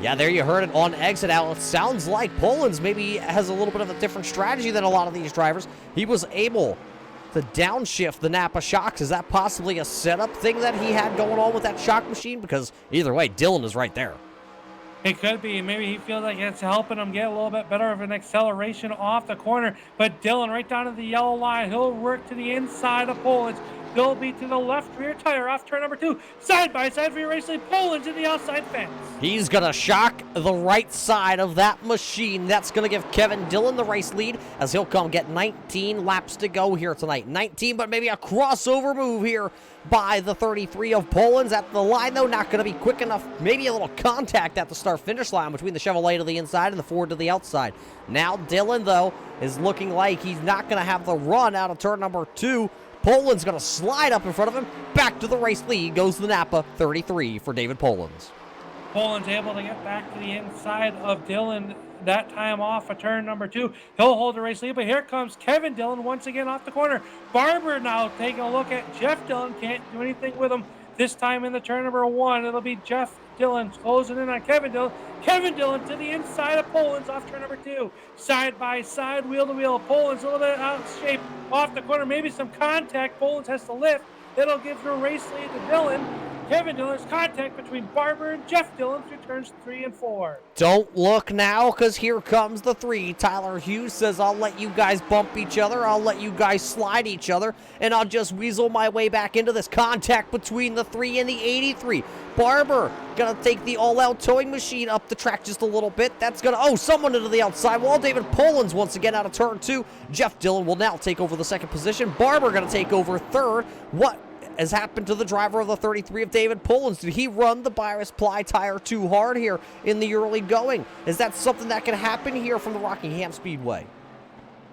Yeah, there you heard it on exit, Al. It sounds like Poland's maybe has a little bit of a different strategy than a lot of these drivers. He was able to downshift the Napa shocks. Is that possibly a setup thing that he had going on with that shock machine? Because either way, Dillon is right there. It could be. Maybe he feels like it's helping him get a little bit better of an acceleration off the corner. But Dillon right down to the yellow line. He'll work to the inside of Poland's. He'll be to the left rear tire off turn number 2. Side by side for your race lead. Poland's in the outside fence. He's going to shock the right side of that machine. That's going to give Kevin Dillon the race lead as he'll come get 19 laps to go here tonight. 19, but maybe a crossover move here by the 33 of Poland's at the line, though. Not going to be quick enough. Maybe a little contact at the start-finish line between the Chevrolet to the inside and the Ford to the outside. Now Dillon, though, is looking like he's not going to have the run out of turn number 2. Poland's going to slide up in front of him. Back to the race lead goes the Napa 33 for David Poland's. Poland's able to get back to the inside of Dillon, that time off of turn number 2. He'll hold the race lead, but here comes Kevin Dillon once again off the corner. Barber now taking a look at Jeff Dillon. Can't do anything with him. This time in the turn number 1, it'll be Jeff Dillon closing in on Kevin Dillon. Kevin Dillon to the inside of Poland's off turn number 2. Side by side, wheel to wheel. Poland's a little bit out of shape off the corner. Maybe some contact. Poland's has to lift. It'll give the race lead to Dillon. Kevin Dillon's contact between Barber and Jeff Dillon through turns 3 and 4. Don't look now, because here comes the 3. Tyler Hughes says, I'll let you guys bump each other, I'll let you guys slide each other, and I'll just weasel my way back into this contact between the 3 and the 83. Barber gonna take the all-out towing machine up the track just a little bit. That's gonna, someone into the outside wall. David Poland's once again out of turn 2. Jeff Dillon will now take over the second position. Barber gonna take over third. What has happened to the driver of the 33 of David Poland's? Did he run the Bias Ply tire too hard here in the early going? Is that something that can happen here from the Rockingham Speedway?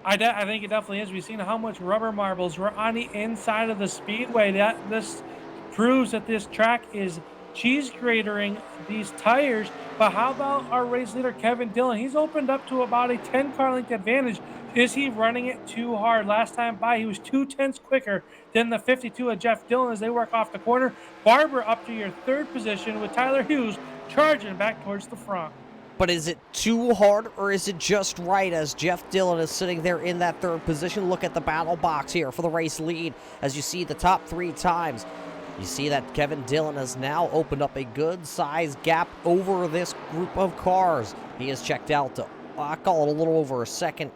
I think it definitely is. We've seen how much rubber marbles were on the inside of the speedway. This proves that this track is cheese gratering these tires. But how about our race leader, Kevin Dillon? He's opened up to about a 10 car length advantage. Is he running it too hard? Last time by, he was 2/10 quicker than the 52 of Jeff Dillon as they work off the corner. Barber up to your third position with Tyler Hughes charging back towards the front. But is it too hard, or is it just right as Jeff Dillon is sitting there in that third position? Look at the battle box here for the race lead as you see the top 3 times. You see that Kevin Dillon has now opened up a good-sized gap over this group of cars. He has checked out to, I call it a little over a second,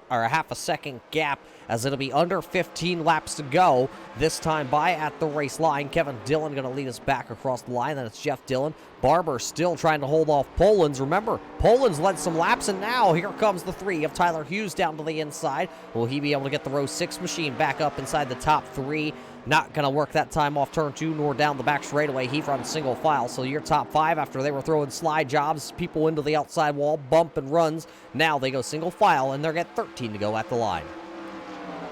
or a half a second gap, as it'll be under 15 laps to go this time by at the race line. Kevin Dillon going to lead us back across the line. Then it's Jeff Dillon. Barber still trying to hold off Poland's. Remember, Poland's led some laps, and now here comes the 3 of Tyler Hughes down to the inside. Will he be able to get the row 6 machine back up inside the top 3? Not going to work that time off turn 2 nor down the back straightaway. He runs single file. So your top 5, after they were throwing slide jobs, people into the outside wall, bump and runs, now they go single file, and they're get 13 to go at the line.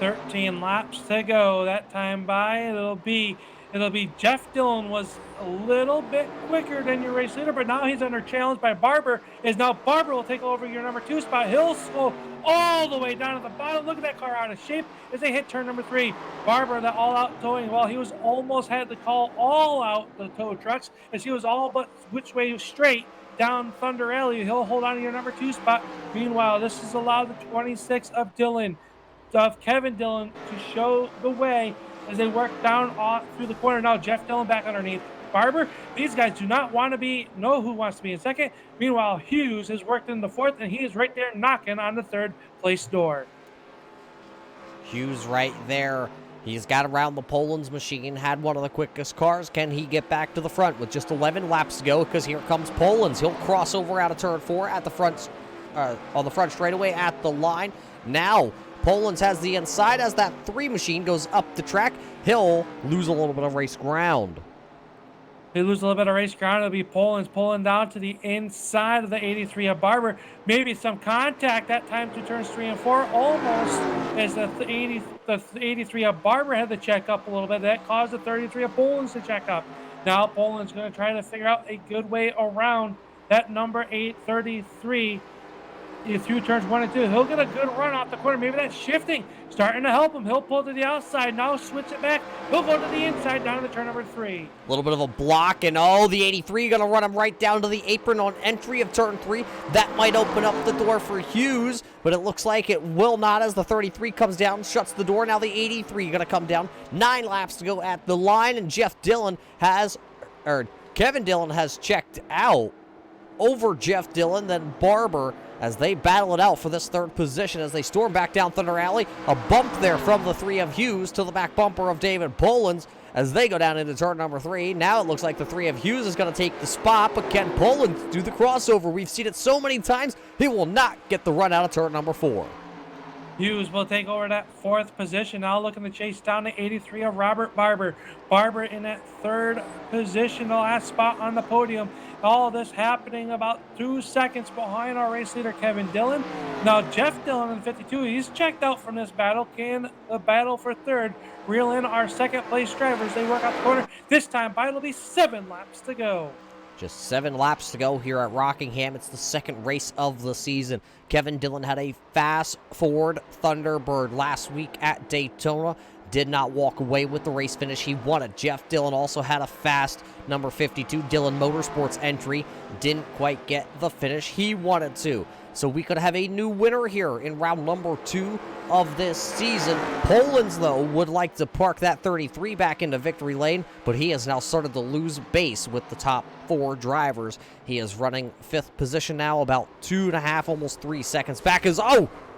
13 laps to go. That time by, it'll be It'll be Jeff Dillon was a little bit quicker than your race leader, but now he's under challenge by Barber. Is now Barber will take over your number 2 spot. He'll go all the way down to the bottom. Look at that car out of shape as they hit turn number 3. Barber, the all-out towing. Well, he was almost had to call all out the tow trucks as he was all but which way straight down Thunder Alley. He'll hold on to your number 2 spot. Meanwhile, this has allowed the 26 of Kevin Dillon to show the way as they work down through the corner. Now Jeff Dillon back underneath Barber. These guys do not want to know who wants to be in second. Meanwhile, Hughes has worked in the 4th, and he is right there knocking on the 3rd place door. Hughes right there. He's got around the Poland's machine, had one of the quickest cars. Can he get back to the front with just 11 laps to go? Because here comes Poland's. He'll cross over out of turn 4 at the front, on the front straightaway at the line. Now, Poland's has the inside as that 3 machine goes up the track. He'll lose a little bit of race ground. They lose a little bit of race ground. It'll be Poland's pulling down to the inside of the 83 of Barber. Maybe some contact that time to turns 3 and 4. Almost as the 83 of Barber had to check up a little bit. That caused the 33 of Poland's to check up. Now Poland's going to try to figure out a good way around that number 833. Through turns 1 and 2. He'll get a good run off the corner. Maybe that's shifting, starting to help him. He'll pull to the outside. Now switch it back. He'll go to the inside down to turn number 3. A little bit of a block, and oh, the 83 going to run him right down to the apron on entry of turn 3. That might open up the door for Hughes, but it looks like it will not as the 33 comes down, shuts the door. Now the 83 going to come down. 9 laps to go at the line, and Kevin Dillon has checked out over Jeff Dillon, then Barber, as they battle it out for this 3rd position as they storm back down Thunder Alley. A bump there from the 3 of Hughes to the back bumper of David Poland's as they go down into turn number 3. Now it looks like the 3 of Hughes is going to take the spot, but can Poland do the crossover? We've seen it so many times. He will not get the run out of turn number 4. Hughes will take over that 4th position. Now looking to chase down the 83 of Robert Barber. Barber in that 3rd position, the last spot on the podium. All this happening about 2 seconds behind our race leader, Kevin Dillon. Now Jeff Dillon in 52, he's checked out from this battle. Can the battle for 3rd reel in our 2nd place drivers? They work out the corner. This time by it'll be 7 laps to go. Just 7 laps to go here at Rockingham. It's the 2nd race of the season. Kevin Dillon had a fast Ford Thunderbird last week at Daytona. Did not walk away with the race finish. He won it. Jeff Dillon also had a fast number 52 Dillon Motorsports entry. Didn't quite get the finish he wanted to. So we could have a new winner here in round number 2 of this season. Poland's, though, would like to park that 33 back into victory lane, but he has now started to lose base with the top 4 drivers. He is running 5th position now, about 2.5, almost 3 seconds back as,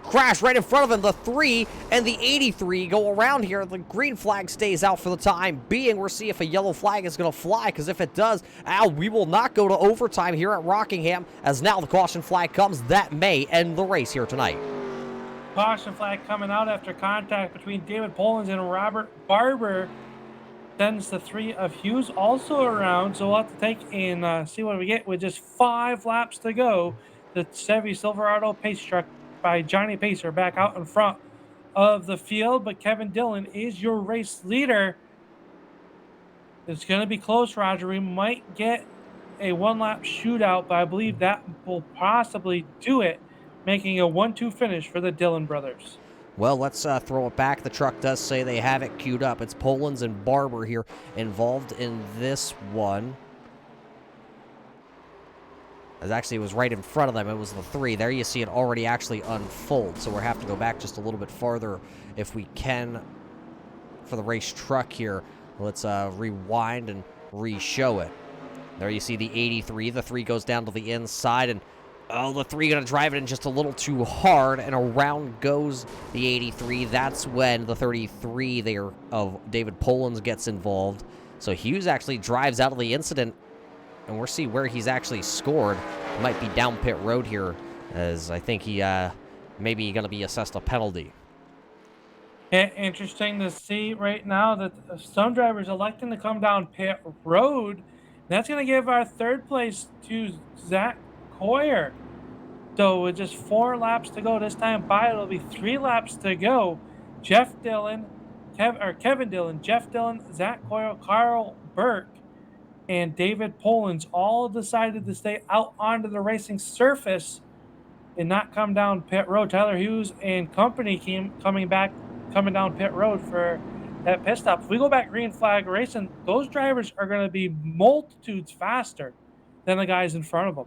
crash right in front of him. The 3 and the 83 go around here. The green flag stays out for the time being. We'll see if a yellow flag is going to fly, because if it does, we will not go to overtime here at Rockingham, as now the caution flag comes. That may end the race here tonight. Caution flag coming out after contact between David Poland's and Robert Barber. Sends the 3 of Hughes also around, so we'll have to take and see what we get with just 5 laps to go. The Chevy Silverado pace truck by Johnny Pacer back out in front of the field, but Kevin Dillon is your race leader. It's going to be close, Roger. We might get a 1-lap shootout, but I believe that will possibly do it, making a 1-2 finish for the Dillon brothers. Well, let's throw it back. The truck does say they have it queued up. It's Poland's and Barber here involved in this one. As actually it was right in front of them. It was the 3. There you see it already actually unfold. So we'll have to go back just a little bit farther if we can for the race truck here. Let's rewind and re-show it. There you see the 83. The 3 goes down to the inside, and the 3 going to drive it in just a little too hard, and around goes the 83. That's when the 33 there of David Poland's gets involved. So Hughes actually drives out of the incident, and we'll see where he's actually scored. It might be down pit road here, as I think he maybe going to be assessed a penalty. Interesting to see right now that some drivers electing to come down pit road. That's going to give our 3rd place to Zach Coyer. So with just 4 laps to go, this time by it'll be 3 laps to go. Jeff Dillon, Kevin Dillon, Jeff Dillon, Zach Coyle, Carl Burke, and David Polans all decided to stay out onto the racing surface and not come down pit road. Tyler Hughes and company coming down pit road for that pit stop. If we go back green flag racing, those drivers are going to be multitudes faster than the guys in front of them.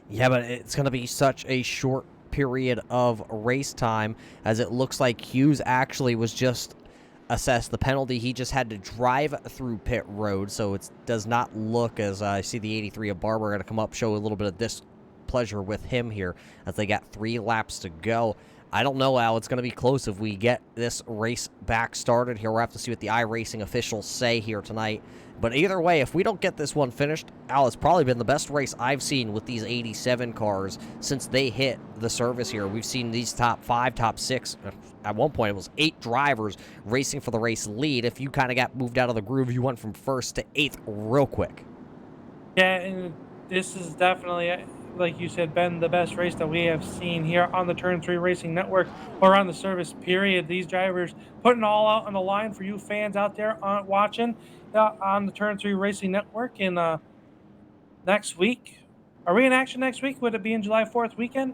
Yeah, but it's going to be such a short period of race time, as it looks like Hughes actually was just assessed the penalty. He just had to drive through pit road, so it does not look as I see the 83 of Barber going to come up, show a little bit of displeasure with him here as they got 3 laps to go. I don't know, Al. It's going to be close if we get this race back started here. We'll have to see what the iRacing officials say here tonight. But either way, if we don't get this one finished, Al, it's probably been the best race I've seen with these 87 cars since they hit the service here. We've seen these top 5, top 6. At one point, it was 8 drivers racing for the race lead. If you kind of got moved out of the groove, you went from 1st to 8th real quick. Yeah, and this is definitely, like you said, been the best race that we have seen here on the Turn 3 Racing Network or on the service period. These drivers putting all out on the line for you fans out there watching on the Turn 3 Racing Network. And next week, are we in action next week? Would it be in July 4th weekend?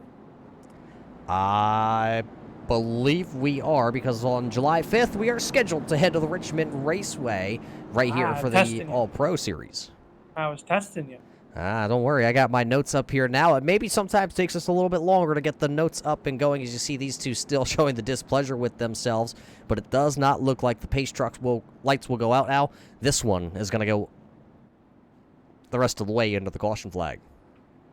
I believe we are, because on July 5th, we are scheduled to head to the Richmond Raceway right here for the All-Pro Series. I was testing you. Don't worry. I got my notes up here now. It maybe sometimes takes us a little bit longer to get the notes up and going, as you see these two still showing the displeasure with themselves, but it does not look like the pace trucks lights will go out now. This one is going to go the rest of the way into the caution flag.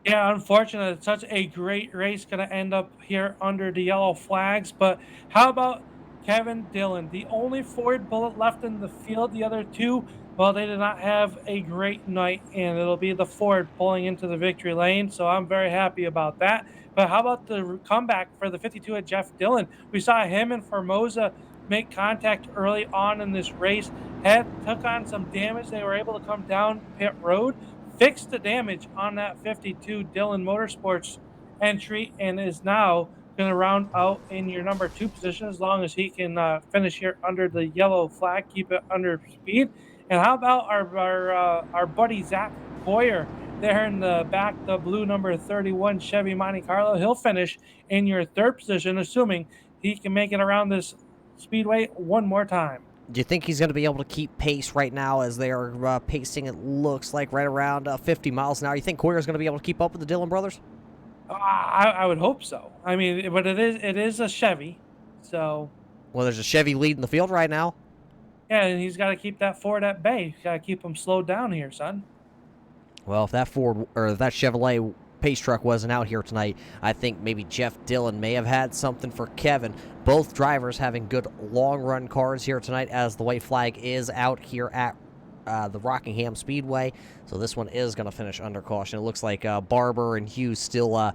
Yeah, unfortunately, it's such a great race going to end up here under the yellow flags. But how about Kevin Dillon, the only Ford bullet left in the field? The other two, well, they did not have a great night, and it'll be the Ford pulling into the victory lane. So I'm very happy about that. But how about the comeback for the 52 of Jeff Dillon? We saw him and Formosa make contact early on in this race, took on some damage. They were able to come down pit road, fix the damage on that 52 Dillon Motorsports entry, and is now going to round out in your number 2 position as long as he can finish here under the yellow flag, keep it under speed. And how about our buddy Zach Boyer there in the back, the blue number 31 Chevy Monte Carlo? He'll finish in your 3rd position, assuming he can make it around this speedway one more time. Do you think he's going to be able to keep pace right now as they are pacing, it looks like, right around 50 miles an hour? You think Coyer's going to be able to keep up with the Dillon brothers? I would hope so. I mean, but it is a Chevy, so. Well, there's a Chevy leading the field right now. Yeah, and he's got to keep that Ford at bay. He's got to keep him slowed down here, son. Well, if that Ford or that Chevrolet pace truck wasn't out here tonight, I think maybe Jeff Dillon may have had something for Kevin. Both drivers having good long-run cars here tonight, as the white flag is out here at the Rockingham Speedway. So this one is going to finish under caution. It looks like Barber and Hughes still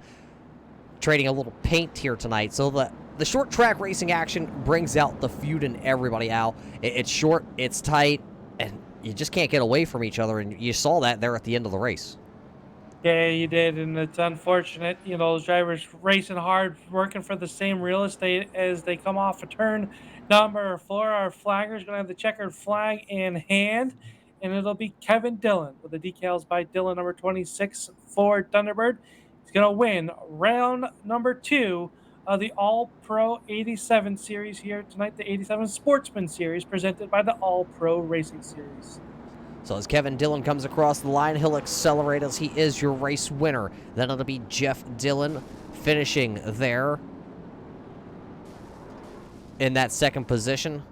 trading a little paint here tonight. So the short track racing action brings out the feud in everybody, Al. It's short, it's tight, and you just can't get away from each other, and you saw that there at the end of the race. Yeah, you did, and it's unfortunate. You know, those drivers racing hard, working for the same real estate as they come off a turn. Number 4, our flagger is going to have the checkered flag in hand, and it'll be Kevin Dillon with the decals by Dillon, number 26 Ford Thunderbird. He's going to win round number 2 of the All-Pro 87 Series here tonight, the 87 Sportsman Series presented by the All-Pro Racing Series. So as Kevin Dillon comes across the line, he'll accelerate as he is your race winner. Then it'll be Jeff Dillon finishing there in that 2nd position.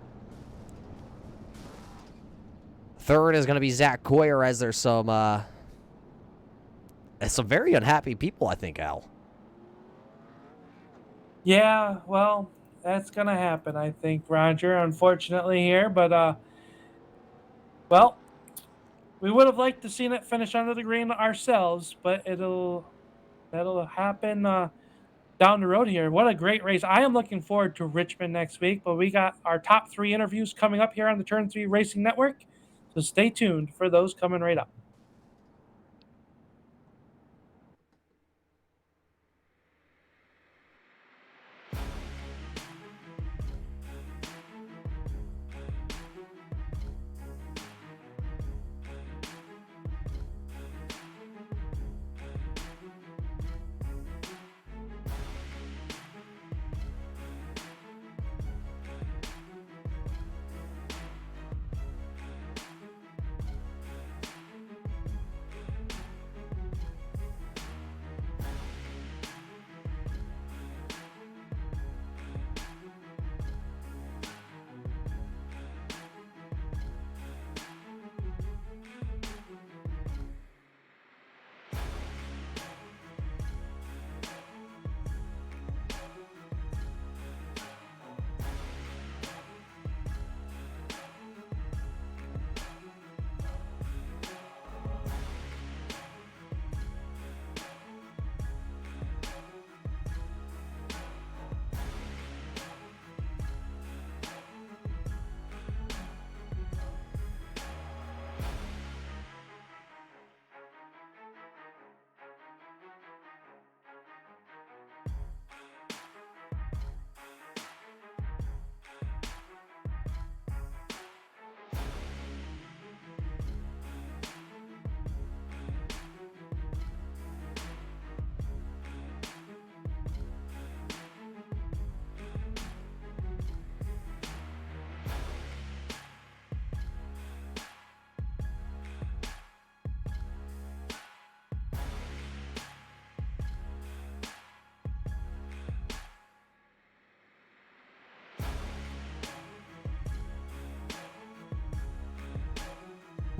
3rd is going to be Zach Coyer, as there's some very unhappy people, I think, Al. Yeah, well, that's going to happen, I think, Roger, unfortunately here. But, well, we would have liked to seen it finish under the green ourselves, but that'll happen down the road here. What a great race. I am looking forward to Richmond next week, but we got our top 3 interviews coming up here on the Turn 3 Racing Network, so stay tuned for those coming right up.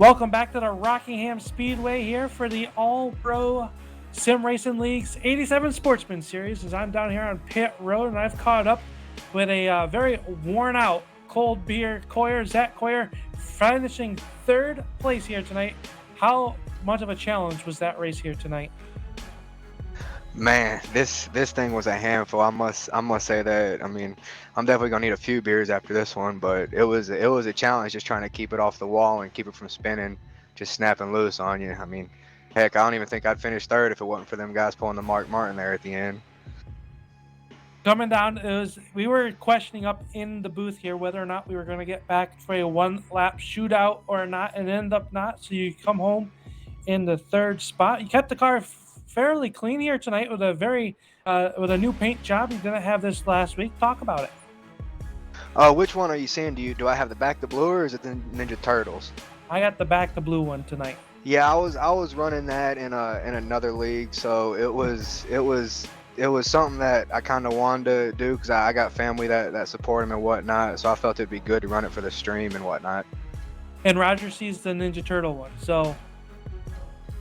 Welcome back to the Rockingham Speedway here for the All-Pro Sim Racing League's 87 Sportsman Series. As I'm down here on pit road, and I've caught up with a very worn-out cold beer Coyer, Zach Coyer, finishing third place here tonight. How much of a challenge was that race here tonight? Man, this thing was a handful. I must say that. I mean, I'm definitely gonna need a few beers after this one, but it was a challenge just trying to keep it off the wall and keep it from spinning, just snapping loose on you. I mean, heck, I don't even think I'd finish third if it wasn't for them guys pulling the Mark Martin there at the end. Coming down, we were questioning up in the booth here whether or not we were going to get back for a one-lap shootout or not, and ended up not. So you come home in the third spot. You kept the car fairly clean here tonight with a with a new paint job. You didn't have this last week. Talk about it. Which one are you saying? Do I have the back to blue or is it the Ninja Turtles? I got the back to blue one tonight. Yeah, I was running that in another league, so it was something that I kind of wanted to do because I got family that support him and whatnot, so I felt it'd be good to run it for the stream and whatnot. And Roger sees the Ninja Turtle one, so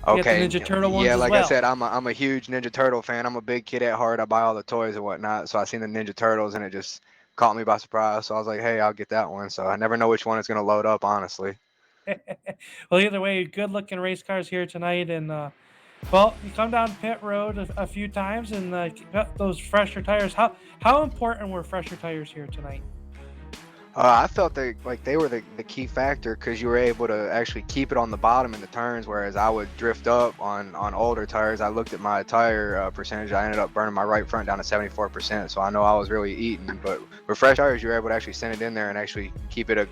okay. Ninja Turtle ones yeah, as like well. I said, I'm a huge Ninja Turtle fan. I'm a big kid at heart. I buy all the toys and whatnot, so I seen the Ninja Turtles and it just caught me by surprise. So I was like, hey, I'll get that one. So I never know which one it's gonna load up, honestly. Well, either way, good looking race cars here tonight, and well, you come down pit road a few times and got those fresher tires. How important were fresher tires here tonight? I felt like they were the key factor because you were able to actually keep it on the bottom in the turns, whereas I would drift up on older tires. I looked at my tire percentage. I ended up burning my right front down to 74%, so I know I was really eating. But with fresh tires, you were able to actually send it in there and actually keep it a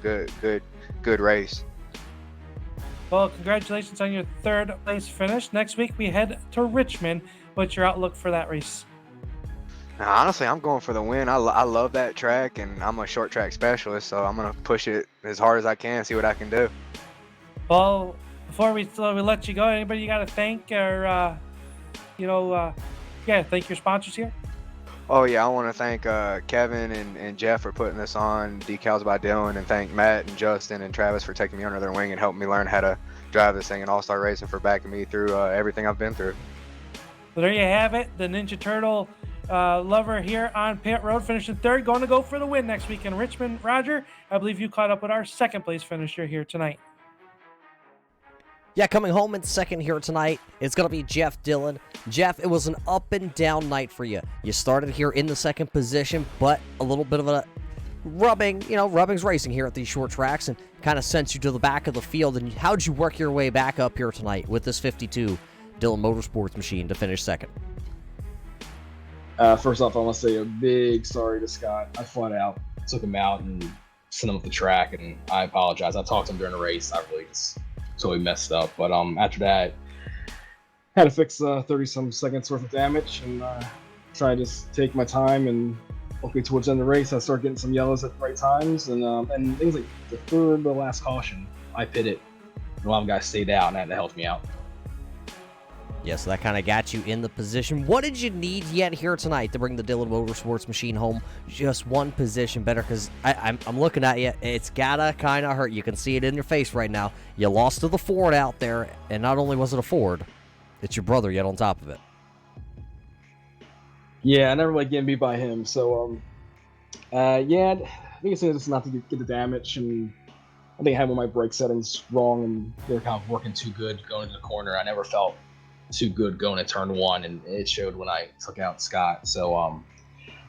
good race. Well, congratulations on your third place finish. Next week we head to Richmond. What's your outlook for that race? Now, honestly, I'm going for the win. I love that track, and I'm a short track specialist, so I'm going to push it as hard as I can, see what I can do. Well, before we let you go, anybody you got to thank or, thank your sponsors here? Oh, yeah, I want to thank Kevin and Jeff for putting this on, Decals by Dylan, and thank Matt and Justin and Travis for taking me under their wing and helping me learn how to drive this thing in All-Star Racing, for backing me through everything I've been through. Well, there you have it. The Ninja Turtle lover here on pit road, finishing third, going to go for the win next week in Richmond. Roger, I believe you caught up with our second place finisher here tonight. Yeah, coming home in second here tonight, it's going to be Jeff Dillon. Jeff, it was an up and down night for you. You started here in the second position, but a little bit of a rubbing's racing here at these short tracks and kind of sent you to the back of the field. And how'd you work your way back up here tonight with this 52 Dillon Motorsports machine to finish second? First off, I want to say a big sorry to Scott. I flat out took him out and sent him up the track, and I apologize. I talked to him during the race. I really just totally messed up. But after that, had to fix 30-some seconds worth of damage and try to just take my time. And hopefully towards the end of the race, I started getting some yellows at the right times. And things like the last caution, I pitted. A lot of guys stayed out, and that helped me out. Yeah, so that kind of got you in the position. What did you need yet here tonight to bring the Dillon Motorsports machine home just one position better? Because I'm looking at you. It's got to kind of hurt. You can see it in your face right now. You lost to the Ford out there, and not only was it a Ford, it's your brother yet on top of it. Yeah, I never like getting beat by him. So, I think it's just not to get the damage. And I think I had one of my brake settings wrong, and they were kind of working too good going into the corner. I never felt too good going to turn one, and it showed when I took out Scott. So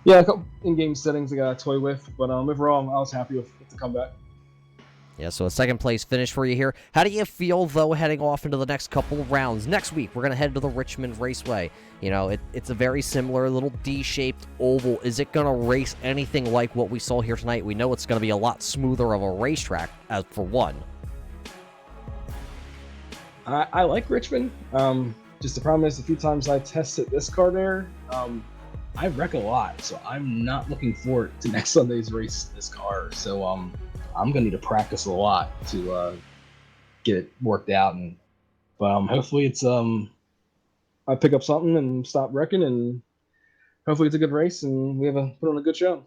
a couple in-game settings I got to toy with, but overall I was happy with the comeback. Yeah, so a second place finish for you here. How do you feel, though, heading off into the next couple of rounds? Next week, we're going to head to the Richmond Raceway. You know, it's a very similar little D-shaped oval. Is it going to race anything like what we saw here tonight? We know it's going to be a lot smoother of a racetrack, for one. I like Richmond. Just the problem is, a few times I tested this car there, I wreck a lot, so I'm not looking forward to next Sunday's race this car. So I'm gonna need to practice a lot to get it worked out, but hopefully it's I pick up something and stop wrecking, and hopefully it's a good race and we put on a good show.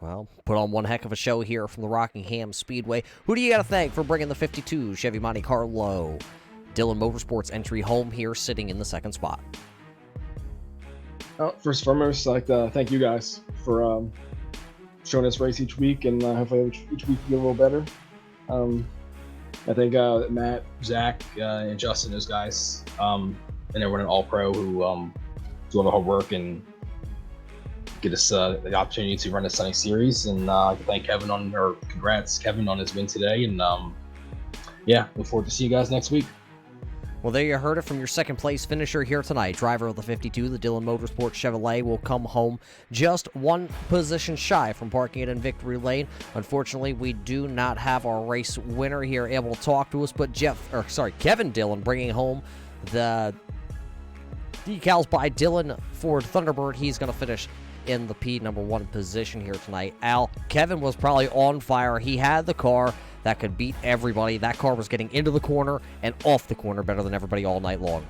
well, put on one heck of a show here from the Rockingham Speedway. Who do you got to thank for bringing the 52 Chevy Monte Carlo Dillon Motorsports entry home here, sitting in the second spot? First and foremost, I'd like to thank you guys for showing us race each week, and hopefully each week we get a little better. I think Matt, Zach, and Justin, those guys, and everyone at All Pro who do all the hard work and get us the opportunity to run the Sunday Series. And I can thank Kevin congrats Kevin on his win today. And yeah, look forward to see you guys next week. Well, there you heard it from your second place finisher here tonight. Driver of the 52, the Dillon Motorsports Chevrolet, will come home just one position shy from parking it in victory lane. Unfortunately, we do not have our race winner here able to talk to us, but Kevin Dillon bringing home the decals by Dillon Ford Thunderbird. He's going to finish in the P1 position here tonight. Al, Kevin was probably on fire. He had the car that could beat everybody. That car was getting into the corner and off the corner better than everybody all night long.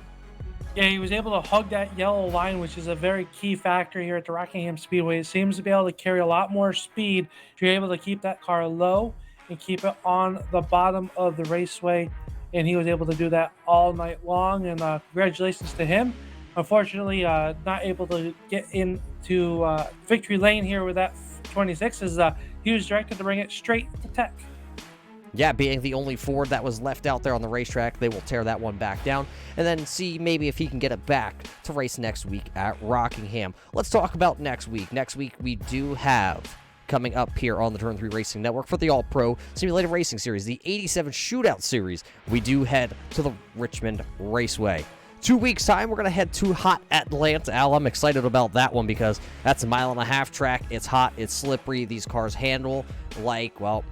Yeah, he was able to hug that yellow line, which is a very key factor here at the Rockingham Speedway. It seems to be able to carry a lot more speed if you're able to keep that car low and keep it on the bottom of the raceway. And he was able to do that all night long. And congratulations to him. Unfortunately, not able to get into victory lane here with that 26, as he was directed to bring it straight to Tech. Yeah, being the only Ford that was left out there on the racetrack, they will tear that one back down and then see maybe if he can get it back to race next week at Rockingham. Let's talk about next week. Next week, we do have coming up here on the Turn 3 Racing Network for the All-Pro Simulated Racing Series, the 87 Shootout Series. We do head to the Richmond Raceway. 2 weeks' time, we're going to head to hot Atlanta. Al, I'm excited about that one because that's a 1.5 mile track. It's hot. It's slippery. These cars handle like, well,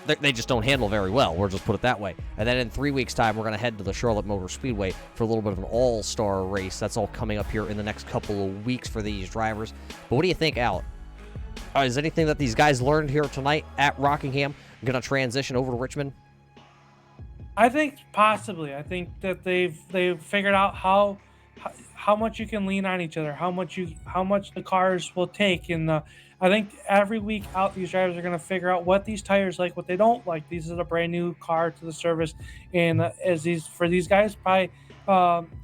they just don't handle very well. We'll just put it that way. And then in 3 weeks' time, we're going to head to the Charlotte Motor Speedway for a little bit of an all-star race. That's all coming up here in the next couple of weeks for these drivers. But what do you think, Al? Is anything that these guys learned here tonight at Rockingham going to transition over to Richmond? I think possibly. I think that they've figured out how much you can lean on each other, how much the cars will take, and I think every week out, these drivers are going to figure out what these tires like, what they don't like. These is a brand new car to the service, and for these guys, probably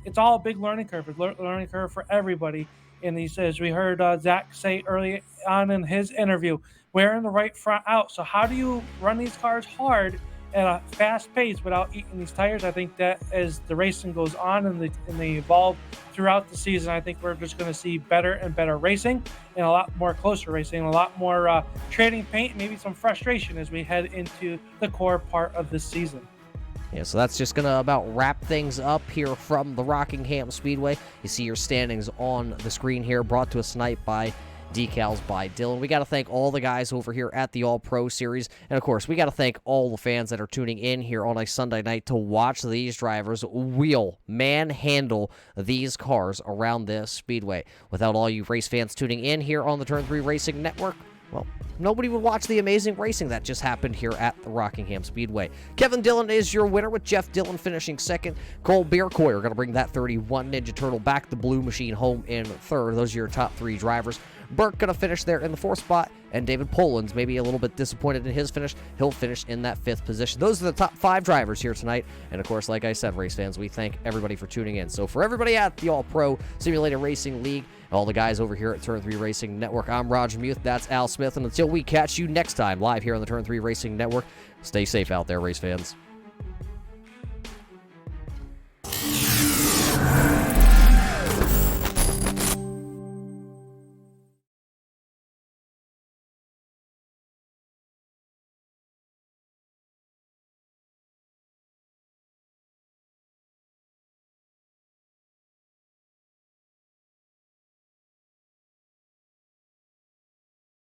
it's all a big learning curve. It's learning curve for everybody. And he says, we heard Zach say early on in his interview, wearing the right front out. So how do you run these cars hard at a fast pace without eating these tires? I think that as the racing goes on and they evolve throughout the season, I think we're just going to see better and better racing and a lot more closer racing, a lot more trading paint, maybe some frustration as we head into the core part of this season. Yeah, so that's just going to about wrap things up here from the Rockingham Speedway. You see your standings on the screen here, brought to us tonight by Decals by Dillon. We got to thank all the guys over here at the All-Pro Series. And, of course, we got to thank all the fans that are tuning in here on a Sunday night to watch these drivers manhandle these cars around this speedway. Without all you race fans tuning in here on the Turn 3 Racing Network, well, nobody would watch the amazing racing that just happened here at the Rockingham Speedway. Kevin Dillon is your winner, with Jeff Dillon finishing second. Cole Bierkoyer going to bring that 31 Ninja Turtle back. The Blue Machine home in third. Those are your top three drivers. Burke going to finish there in the fourth spot, and David Poland's maybe a little bit disappointed in his finish. He'll finish in that fifth position. Those are the top five drivers here tonight. And, of course, like I said, race fans, we thank everybody for tuning in. So for everybody at the All-Pro Simulated Racing League, all the guys over here at Turn 3 Racing Network, I'm Roger Muth, that's Al Smith, and until we catch you next time live here on the Turn 3 Racing Network, stay safe out there, race fans.